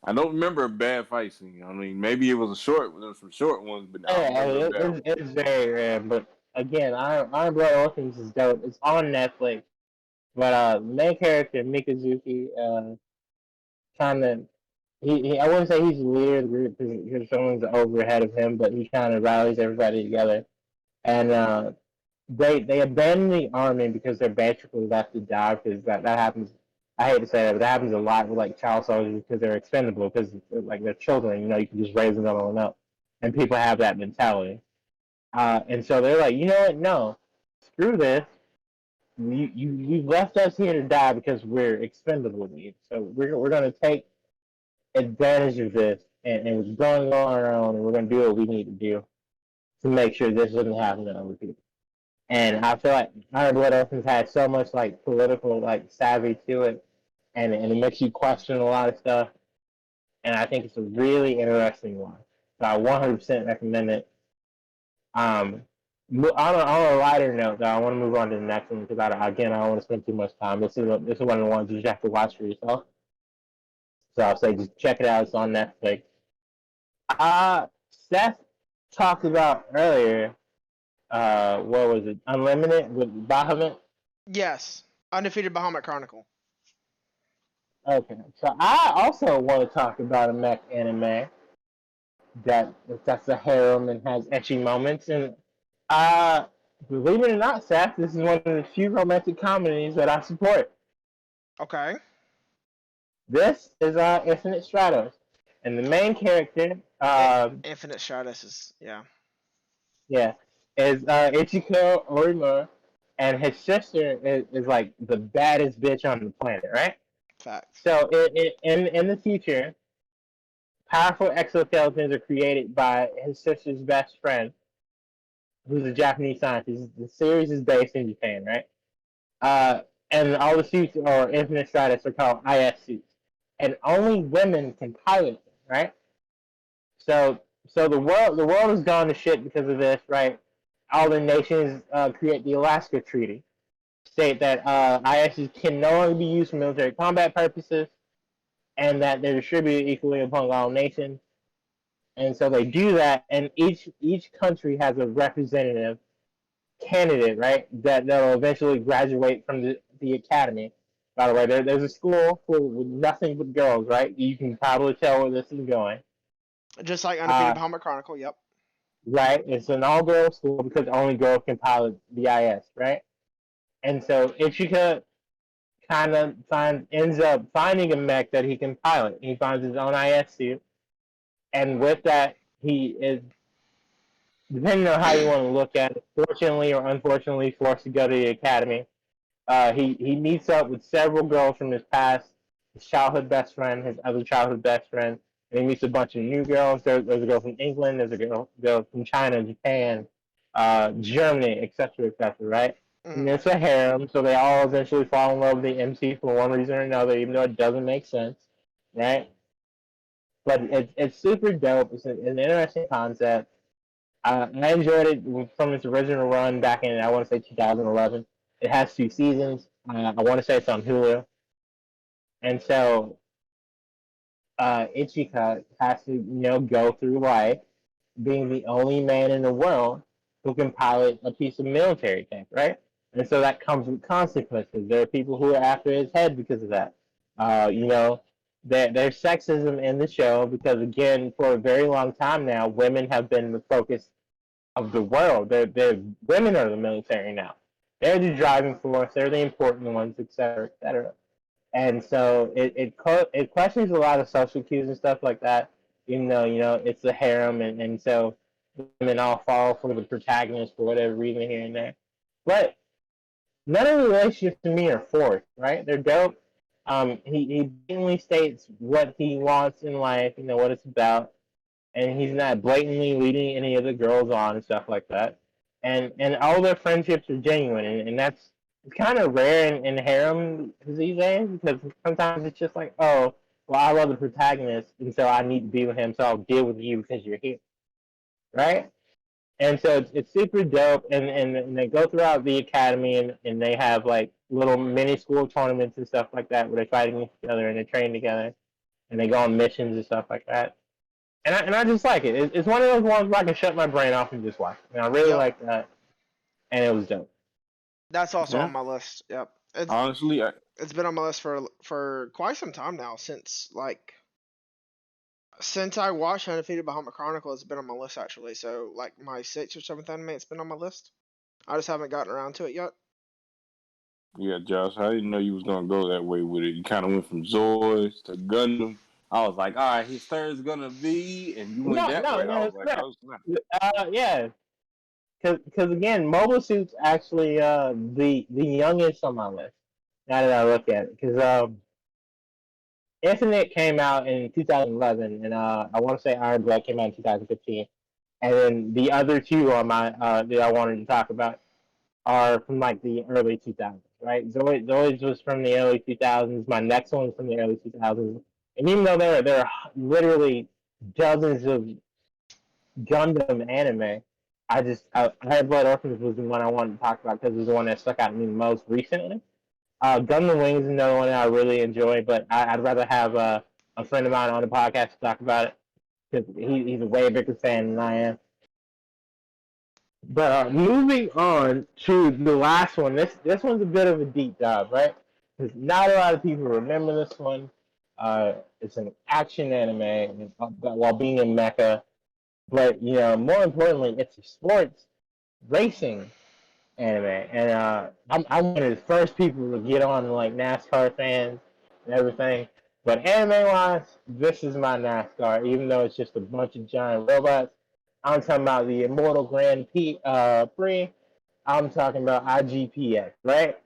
I don't remember a bad fight scene. I mean, maybe it was there was some short ones, but I don't remember a bad one. It's very rare, but again, Iron Blood Orphans is dope. It's on Netflix, but the main character Mikazuki, kind of I wouldn't say he's the leader of the group because someone's over ahead of him, but he kind of rallies everybody together, and they abandon the army because they're basically left to die because that happens. I hate to say that, but that happens a lot with like child soldiers because they're expendable because like they're children. You can just raise them all up, and people have that mentality. And so they're like, you know what? No, screw this. You left us here to die because we're expendable. So we're gonna take advantage of this and we're going on our own and we're gonna do what we need to do to make sure this doesn't happen to other people. And I feel like Iron Blood Orphans has so much like political like savvy to it, and it makes you question a lot of stuff. And I think it's a really interesting one. So I 100% recommend it. On a lighter note, though, I want to move on to the next one because I don't want to spend too much time. This is one of the ones you just have to watch for yourself. So I'll say just check it out. It's on Netflix. Seth talked about earlier. What was it? Unlimited with Bahamut. Yes, Undefeated Bahamut Chronicle. Okay, so I also want to talk about a mech anime. that's a harem and has ecchi moments. And believe it or not, Seth, this is one of the few romantic comedies that I support. Okay. This is Infinite Stratos, and the main character, Infinite Stratus is yeah, is Ichiko Orimura, and his sister is like the baddest bitch on the planet, right? facts. So in the future, powerful exoskeletons are created by his sister's best friend, who's a Japanese scientist. The series is based in Japan, right? And all the suits or Infinite Stratus are called IS suits, and only women can pilot them, right? So the world has gone to shit because of this, right? All the nations create the Alaska Treaty, state that ISs can no longer be used for military combat purposes, and that they're distributed equally among all nations. And so they do that, and each country has a representative candidate, right? That'll eventually graduate from the academy. By the way, there's a school full with nothing but girls, right? You can probably tell where this is going. Just like Undefeated Uh, Bahamut Chronicle. Yep. right? It's an all-girls school because only girls can pilot the IS, right? And so Ichika kind of ends up finding a mech that he can pilot. He finds his own IS suit, and with that, he is, depending on how you want to look at it, fortunately or unfortunately, forced to go to the academy. He meets up with several girls from his past, his childhood best friend, his other childhood best friend, and he meets a bunch of new girls. There's a girl from England, there's a girl from China, Japan, Germany, etc., right? And Mm-hmm. it's a harem, so they all eventually fall in love with the MC for one reason or another, even though it doesn't make sense, right? But it's super dope. It's an interesting concept. I enjoyed it from its original run back in, I want to say, 2011. It has 2 seasons. I want to say it's on Hulu. And so Ichika has to, go through life being the only man in the world who can pilot a piece of military tech, right? And so that comes with consequences. There are people who are after his head because of that. You know, there's sexism in the show because, again, for a very long time now, women have been the focus of the world. They're women are the military now. They're the driving force. They're the important ones, et cetera, et cetera. And so it questions a lot of social cues and stuff like that. Even though it's a harem, and so women all fall for the protagonist for whatever reason here and there. But none of the relationships to me are forced, right? They're dope. He blatantly states what he wants in life, what it's about, and he's not blatantly leading any of the girls on and stuff like that. And all their friendships are genuine, and that's it's kind of rare in harem these days because sometimes it's just like, oh, well, I love the protagonist, and so I need to be with him, so I'll deal with you because you're here, right? And so it's super dope, and they go throughout the academy, and they have like little mini school tournaments and stuff like that where they fight against each other and they train together, and they go on missions and stuff like that. And I just like it. It's one of those ones where I can shut my brain off and just watch. And I really Yep. like that, and it was dope. That's also Yeah. on my list. Yep. Honestly, It's been on my list for quite some time now since I watched Undefeated Bahamut Chronicle. It's been on my list actually. So like my sixth or seventh anime, it's been on my list. I just haven't gotten around to it yet. yeah, Josh, I didn't know you was gonna go that way with it. You kind of went from Zoids to Gundam. I was like, all right, his third's gonna be, and you went No, that no, way. I no, was it's like, not. oh snap. Yeah, because again, Mobile Suit's actually the youngest on my list. Now that I look at it, because Infinite came out in 2011, and I want to say Iron Blood came out in 2015, and then the other two on my that I wanted to talk about are from like the early 2000s, right? Zoids was from the early 2000s. My next one's from the early 2000s. And even though there are literally dozens of Gundam anime, Higher Blood Orphans was the one I wanted to talk about because it was the one that stuck out to me most recently. Gundam Wing is another one that I really enjoy, but I'd rather have a friend of mine on the podcast to talk about it because he's a way bigger fan than I am. But moving on to the last one, this one's a bit of a deep dive, right? Because not a lot of people remember this one. It's an action anime while being in mecha. but more importantly, it's a sports racing anime, and I'm one of the first people to get on like NASCAR fans and everything. But anime wise, this is my NASCAR, even though it's just a bunch of giant robots. I'm talking about the Immortal Prix. I'm talking about IGPX, right?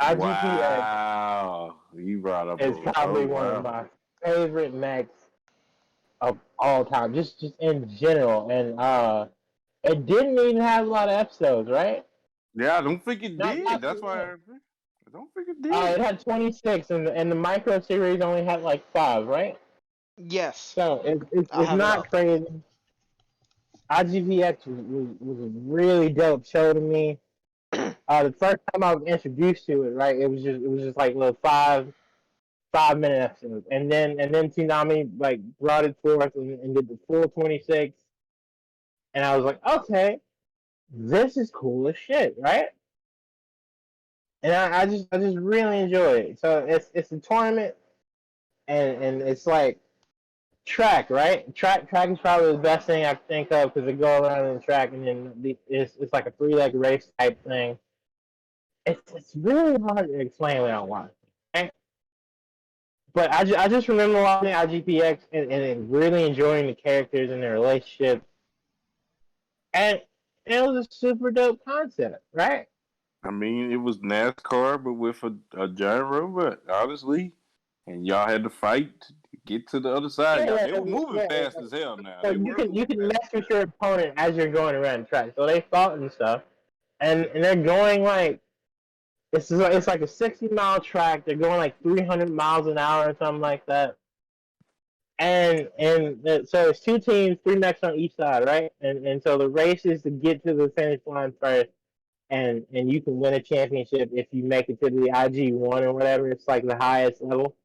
IGPX Wow, you brought up is oh probably one of wow. my favorite mechs of all time, just in general. And it didn't even have a lot of episodes, right? Yeah, I don't think it did. Not That's too why much. I don't think it did. It had 26, and the micro series only had like 5, right? Yes, So I it's have it not up. crazy. IGVX was a really dope show to me. The first time I was introduced to it, right, it was just like little 5 minute episodes, and then Tsunami like brought it forth and did the full 26, and I was like, okay, this is cool as shit, right? And I just really enjoy it. So it's a tournament, and it's like track, right? Track is probably the best thing I can think of because they go around in the track, and then it's like a 3 leg race type thing. It's really hard to explain without watching, right? But I just remember watching IGPX and really enjoying the characters and their relationship, and it was a super dope concept, right? I mean, it was NASCAR, but with a giant robot, honestly. And y'all had to fight to get to the other side. Y'all, Yeah, they yeah, were moving yeah. fast as hell. Now So they you were can you moving can fast. mess with your opponent as you're going around the track. So they fought and stuff, and they're going like it's like a 60-mile track. They're going like 300 miles an hour or something like that. So it's two teams, three mechs on each side, right? And so the race is to get to the finish line first, and you can win a championship if you make it to the IG1 or whatever. It's like the highest level.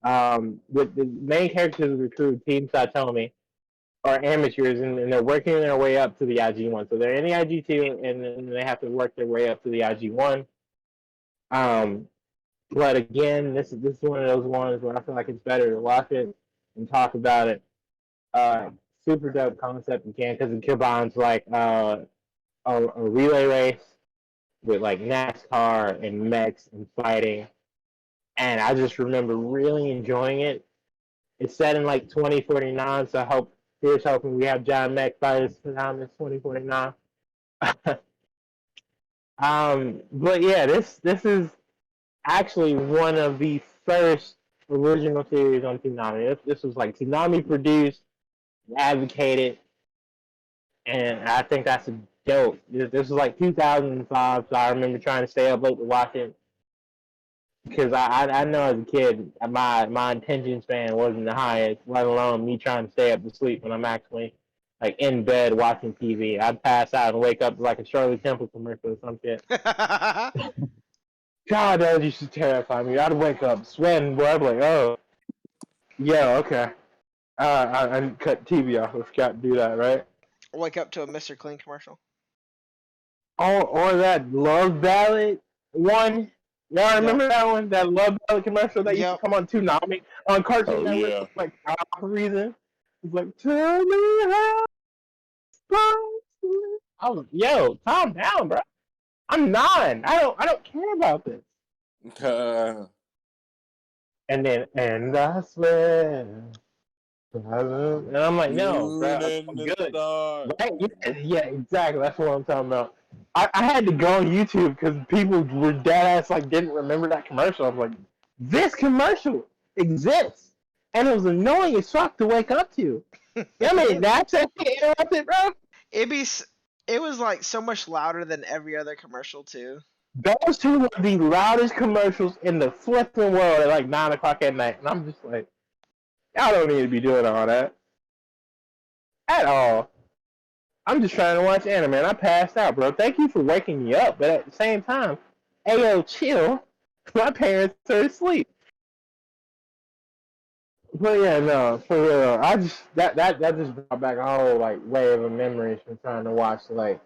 With the main characters of the crew, Team Satomi, are amateurs, and they're working their way up to the IG1. So they're in the IG2, and then they have to work their way up to the IG1. Um, but again, this is one of those ones where I feel like it's better to watch it and talk about it. Uh, Super dope concept again because it combines like a relay race with like NASCAR and mechs and fighting, and I just remember really enjoying it. It's set in like 2049, so I hope here's hoping we have John Mech fighters around this 2049. But yeah, this is actually one of the first original series on Toonami. This was like Toonami produced, advocated, and I think that's a dope. This was like 2005, so I remember trying to stay up late to watch it because I know as a kid my attention span wasn't the highest, let alone me trying to stay up to sleep when I'm actually like in bed watching TV. I'd pass out and wake up to like a Shirley Temple commercial or some shit. God, that used to terrify me. I'd wake up sweating, boy. I'd be like, oh, yeah, okay. I cut TV off. I forgot to do that, right? Wake up to a Mr. Clean commercial. Or that Love Ballad one. Y'all Yep. remember that one? That Love Ballad commercial that used to Yep. come on Toonami on Cartoon Oh Network yeah. for like for reason. It's like, tell me how. I was, yo, calm down, bro. I'm 9. I don't care about this. And I swear. And I'm like, no, Moon bro, in I'm the good. stars. Right? Yeah, exactly. That's what I'm talking about. I had to go on YouTube because people were dead ass like didn't remember that commercial. I was like, this commercial exists, and it was annoying as fuck to wake up to. I mean, that's actually interrupted, bro. It be. It was like so much louder than every other commercial too. Those two were the loudest commercials in the flipping world at like 9 o'clock at night, and I'm just like, y'all don't need to be doing all that at all. I'm just trying to watch anime, and I passed out, bro. Thank you for waking me up, but at the same time, ayo, chill. My parents are asleep. But yeah, no, for real. I just that just brought back a whole like wave of memories from trying to watch like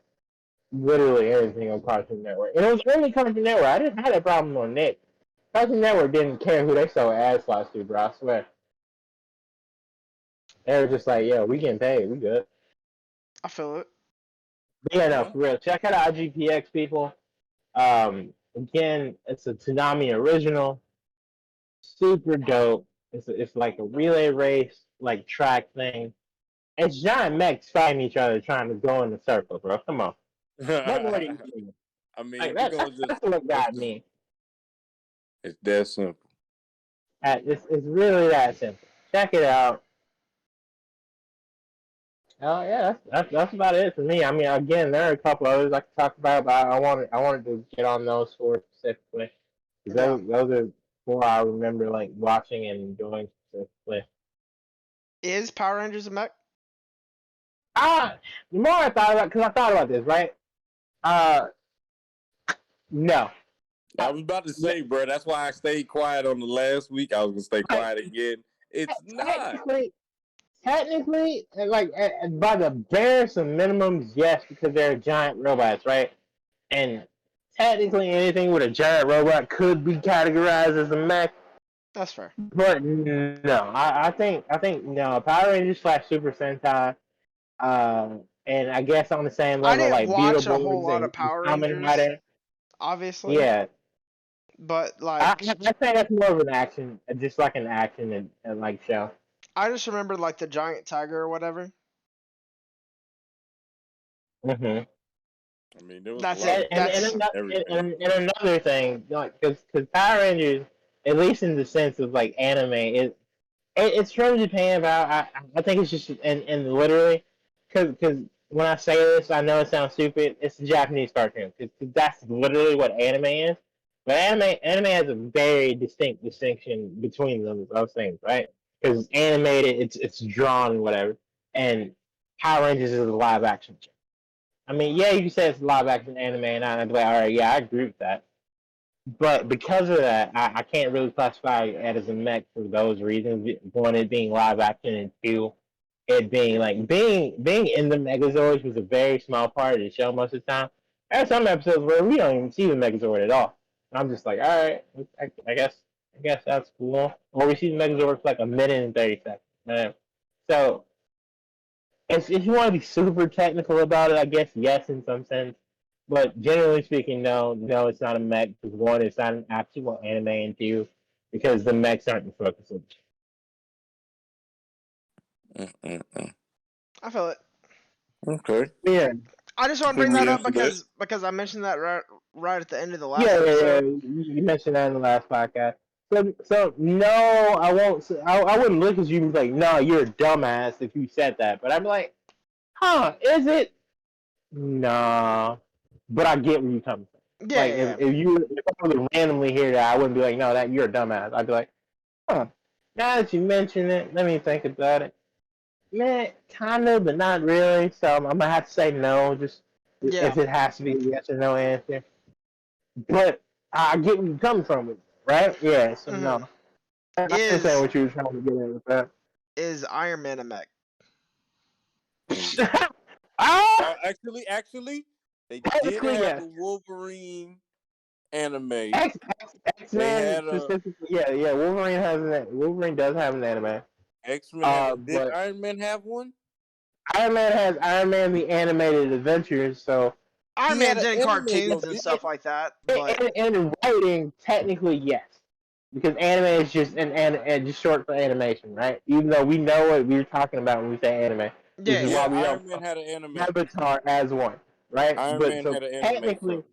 literally everything on Cartoon Network. And it was only Cartoon Network. I didn't have that problem on Nick. Cartoon Network didn't care who they sold ad slots to, bro. I swear. They were just like, yo, we getting paid, we good. I feel it. Yeah, no, for real. Check out IGPX, people. Again, it's a Tsunami original. Super dope. It's like a relay race, like track thing. It's giant mechs fighting each other, trying to go in a circle, bro. Come on. What more do you mean? I mean, Like we're that, gonna just. that's what got me. It's that simple. It's really that simple. Check it out. Oh yeah, that's about it for me. I mean, again, there are a couple others I could talk about, but I wanted to get on those four specifically. Yeah. Those are four I remember like watching and enjoying specifically. Is Power Rangers a mech? The more I thought about, because I thought about this, right? Uh, no. I was about to say, bro. That's why I stayed quiet on the last week. I was gonna stay Like, quiet again. It's not. technically, like by the bare some minimums, yes, because they're giant robots, right? And technically, anything with a giant robot could be categorized as a mech. That's fair. But no, I think no. Power Rangers slash Super Sentai, and I guess on the same I level didn't like watch a whole Beetleborgs lot of and Power Kamen Rangers, Rider. obviously, Yeah, but I like I say that's more of an action, just like an action and like show. I just remember like the giant tiger or whatever. Mm-hmm. I mean, there was a That's lot it. of That's everything. And another thing, like, because Power Rangers, at least in the sense of like anime, it's from Japan, but I think it's just and literally, because when I say this, I know it sounds stupid. It's a Japanese cartoon, because that's literally what anime is. But anime has a very distinct distinction between those things, right? Because it's animated, it's drawn, whatever, and Power Rangers is a live action. I mean, yeah, you can say it's live action anime, and I'd be like, all right, yeah, I agree with that. But because of that, I can't really classify it as a mech for those reasons. One, it being live action, and two, it being like being in the Megazords was a very small part of the show most of the time. There are some episodes where we don't even see the Megazord at all. And I'm just like, all right, I guess that's cool. Or we see the Megazord for like a minute and 30 seconds. So if you want to be super technical about it, I guess yes in some sense. But generally speaking, no, it's not a mech. Because one, it's not an actual anime, and two, because the mechs aren't the focus of the Mm-mm-mm. I feel it. Okay, show. Yeah, I just want I to bring think we that up answered that. because I mentioned that right at the end of the last yeah. episode. You mentioned that in the last podcast. So no, I won't. I wouldn't look at you and be like, no, you're a dumbass if you said that. But I'm like, huh? Is it? Nah. But I get where you come from. Yeah, Like yeah, if I were to randomly hear that, I wouldn't be like, no, that you're a dumbass. I'd be like, huh. Now that you mention it, let me think about it. Man, kind of, but not really. So I'm gonna have to say no, just yeah. if it has to be a yes or no answer. But I get where you're coming from, right? Yeah. So hmm no, I understand Is what you were trying to get at with that. is Iron Man a mech? Ah, Actually, they did technically have yes. a Wolverine anime. X They Men had a specifically, yeah. Wolverine does have an anime. X-Men. Did But Iron Man have one? Iron Man has Iron Man the Animated Adventures, so Iron He had Man's an in anime though, cartoons and didn't stuff he? like that, but in writing, technically yes, because anime is just and just short for animation, right? Even though we know what we're talking about when we say anime, which yeah, is yeah. why Yeah, we don't Iron Man had an anime. Avatar as one, right? Iron But Man so had an anime. technically, So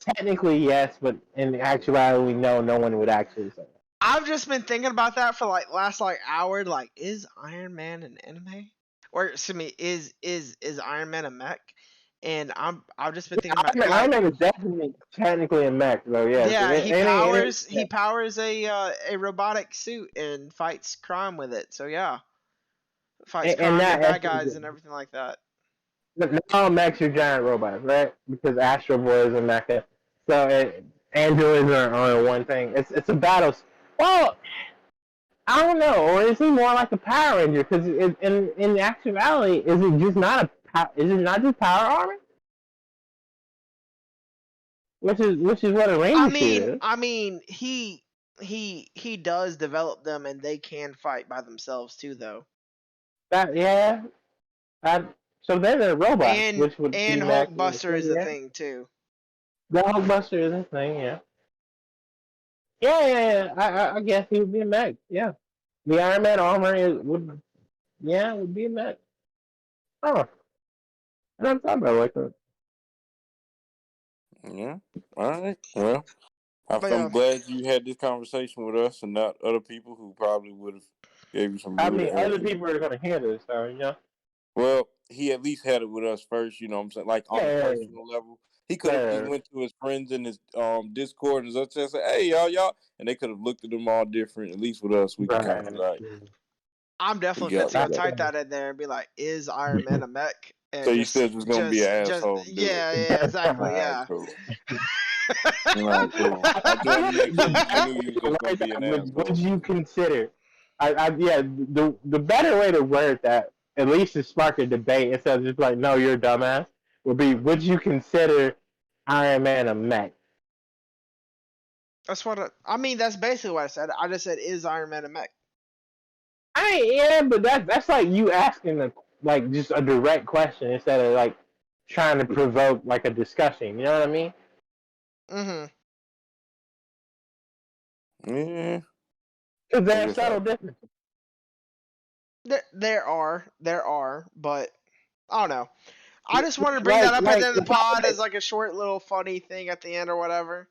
technically yes, but in actuality, we know no one would actually say that. I've just been thinking about that for like last like hour. Like, is Iron Man an anime? Or excuse me, is Iron Man a mech? And I've just been thinking about Iron like, Man is definitely technically a mech, though. Yes, yeah, any he powers a robotic suit and fights crime with it. So yeah, fights and crime and that bad essence, guys and everything like that. not all mechs are giant robots, right? Because Astro Boy is a mecha, so androids are one thing. It's a battle. Well, I don't know, or is he more like a Power Ranger? Because in actuality, is it just not is it not just power armor? Which is what a I Ranger suit mean, is. I mean, he does develop them and they can fight by themselves too, though. That yeah, that So then they're robots, And which would be mech. Hulkbuster is a thing too. The Hulkbuster is a thing, yeah. Yeah. I guess he would be a mech. Yeah. The Iron Man armor would be a mech. Oh, I never thought about it like that. Yeah. All right. Well, I'm Yeah. glad you had this conversation with us and not other people who probably would have gave you some I good mean, other answers. people are going to hear this, so, you know? Well, he at least had it with us first, you know what I'm saying? Like on a personal level. He could have he went to his friends in his Discord and such and said, "Hey, y'all," and they could have looked at them all different. At least with us, we can kind of like I'm definitely gonna type that in there and be like, "Is Iron Man a mech?" And so you said it was gonna be an asshole. yeah, exactly, yeah. Cool. Cool. I just wanted to make sure you knew you was just gonna be an asshole. Would you consider? The better way to word that, at least to spark a debate instead of just like, "No, you're a dumbass," would be, "Would you consider Iron Man a mech?" That's what I mean. That's basically what I said. I just said, "Is Iron Man a mech?" But that's like you asking just a direct question instead of like trying to provoke like a discussion. You know what I mean? Yeah. Because there are subtle differences. There are, but I don't know. I just wanted to bring that up at the end of the pod as like a short little funny thing at the end or whatever.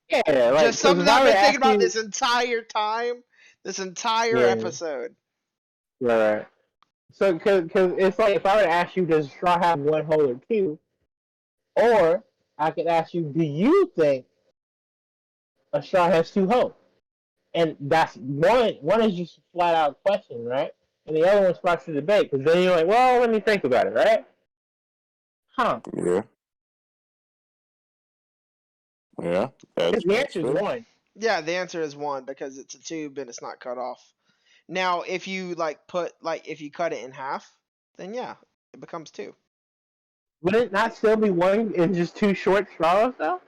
Yeah, just something I've been thinking about this entire time, this entire episode. Right. So, because it's like if I were to ask you, does straw have one hole or two? Or I could ask you, do you think a straw has two holes? And that's one is just a flat out question, right? And the other one sparks the debate, because then you're like, well, let me think about it, right? Huh. Yeah. Yeah. The answer is one. Yeah, the answer is one because it's a tube and it's not cut off. Now, if you if you cut it in half, then yeah, it becomes two. Would it not still be one in just two short straws though?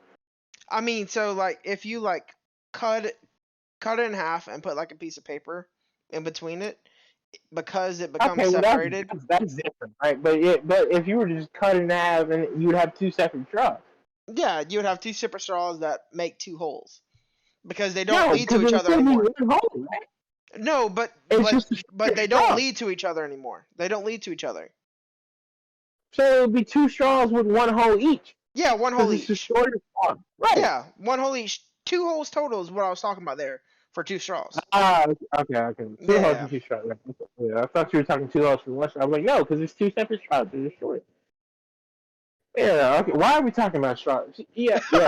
I mean, so like if you like cut it in half and put like a piece of paper in between it, because it becomes separated. That's different, right? But if you were to just cut it in half, and you'd have two separate straws. Yeah, you would have two separate straws that make two holes because they don't lead to each other anymore. Hole, right? No, but they don't lead to each other anymore. They don't lead to each other. So it would be two straws with one hole each. Yeah, one hole each. Right. Yeah, one hole each. Two holes total is what I was talking about there for two straws. Okay. Two holes and two straws. Yeah, I thought you were talking two holes for one straw. I'm like, no, because it's two separate straws. They're just short. Yeah, okay. Why are we talking about straws? Yeah. Okay.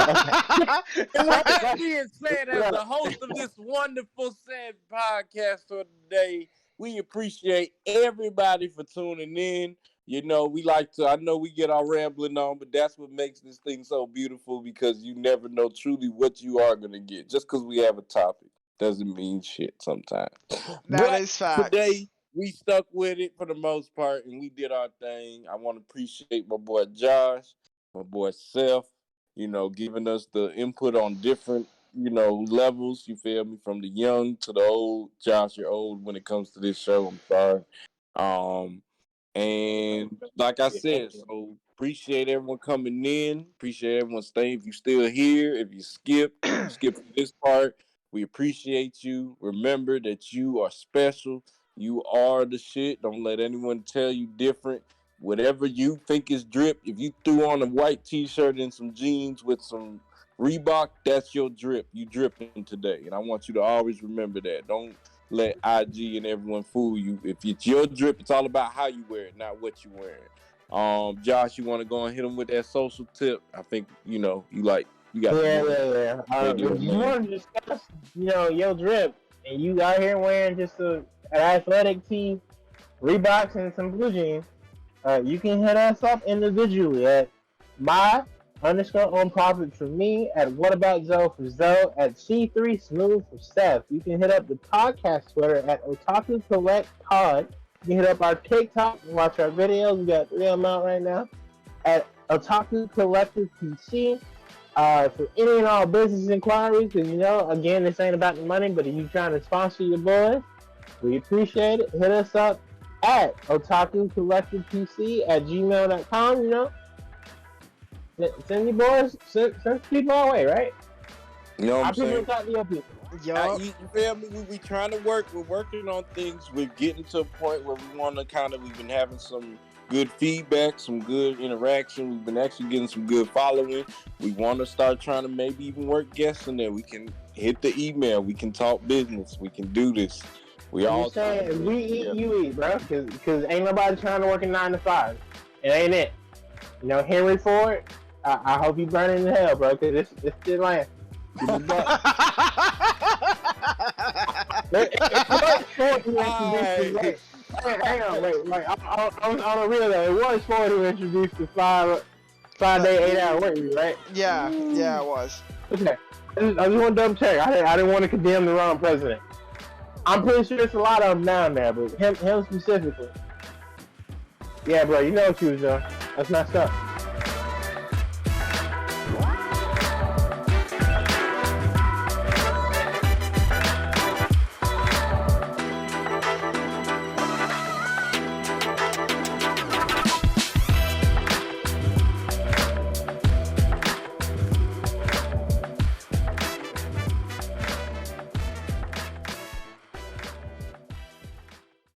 And with that being said, as the host of this wonderful sad podcast for today, we appreciate everybody for tuning in. You know, I know we get our rambling on, but that's what makes this thing so beautiful because you never know truly what you are going to get. Just because we have a topic doesn't mean shit sometimes. That is facts. Today, we stuck with it for the most part, and we did our thing. I want to appreciate my boy Josh, my boy Seth, giving us the input on different, levels, you feel me, from the young to the old. Josh, you're old when it comes to this show, I'm sorry. And like I said, so appreciate everyone coming in. Appreciate everyone staying. If you still here, if you skip this part, we appreciate you. Remember that you are special. You are the shit. Don't let anyone tell you different. Whatever you think is drip, if you threw on a white t-shirt and some jeans with some Reebok, that's your drip. You dripping today. And I want you to always remember that. Don't let IG and everyone fool you. If it's your drip, it's all about how you wear it, not what you're wearing. Josh, you want to go and hit them with that social tip? I think, you got Yeah. If you want to discuss, your drip, and you out here wearing just an athletic tee, Reeboks, and some blue jeans, you can hit us up individually at my_on profit for me, at whataboutZoe for Zoe, at C3Smooth for Seth. You can hit up the podcast Twitter at Otaku Collect Pod. You can hit up our TikTok and watch our videos. We got 3 of them out right now at Otaku Collective PC. For any and all business inquiries, because again, this ain't about the money, but if you're trying to sponsor your boys, we appreciate it. Hit us up at otakucollectivepc@gmail.com. You know, send your boys, send people our way, right? You know what I'm saying? Talk to your people. You feel me? We trying to work. We're working on things. We're getting to a point where we want to we've been having some good feedback, some good interaction. We've been actually getting some good following. We want to start trying to maybe even work guests in there. We can hit the email. We can talk business. We can do this. We all saying we eat, you eat, bro. Because ain't nobody trying to work a 9 to 5. It ain't it. You know, Henry Ford. I hope you burn in hell, bro. Because it's still land. Hang on, wait. Like, on the real though, it was Ford who introduced the 5-day, 8-hour work week, right? Yeah, it was. Okay, I just want to double check. I didn't want to condemn the wrong president. I'm pretty sure it's a lot of them down there, but him specifically. Yeah, bro, you know what you was doing. That's messed up.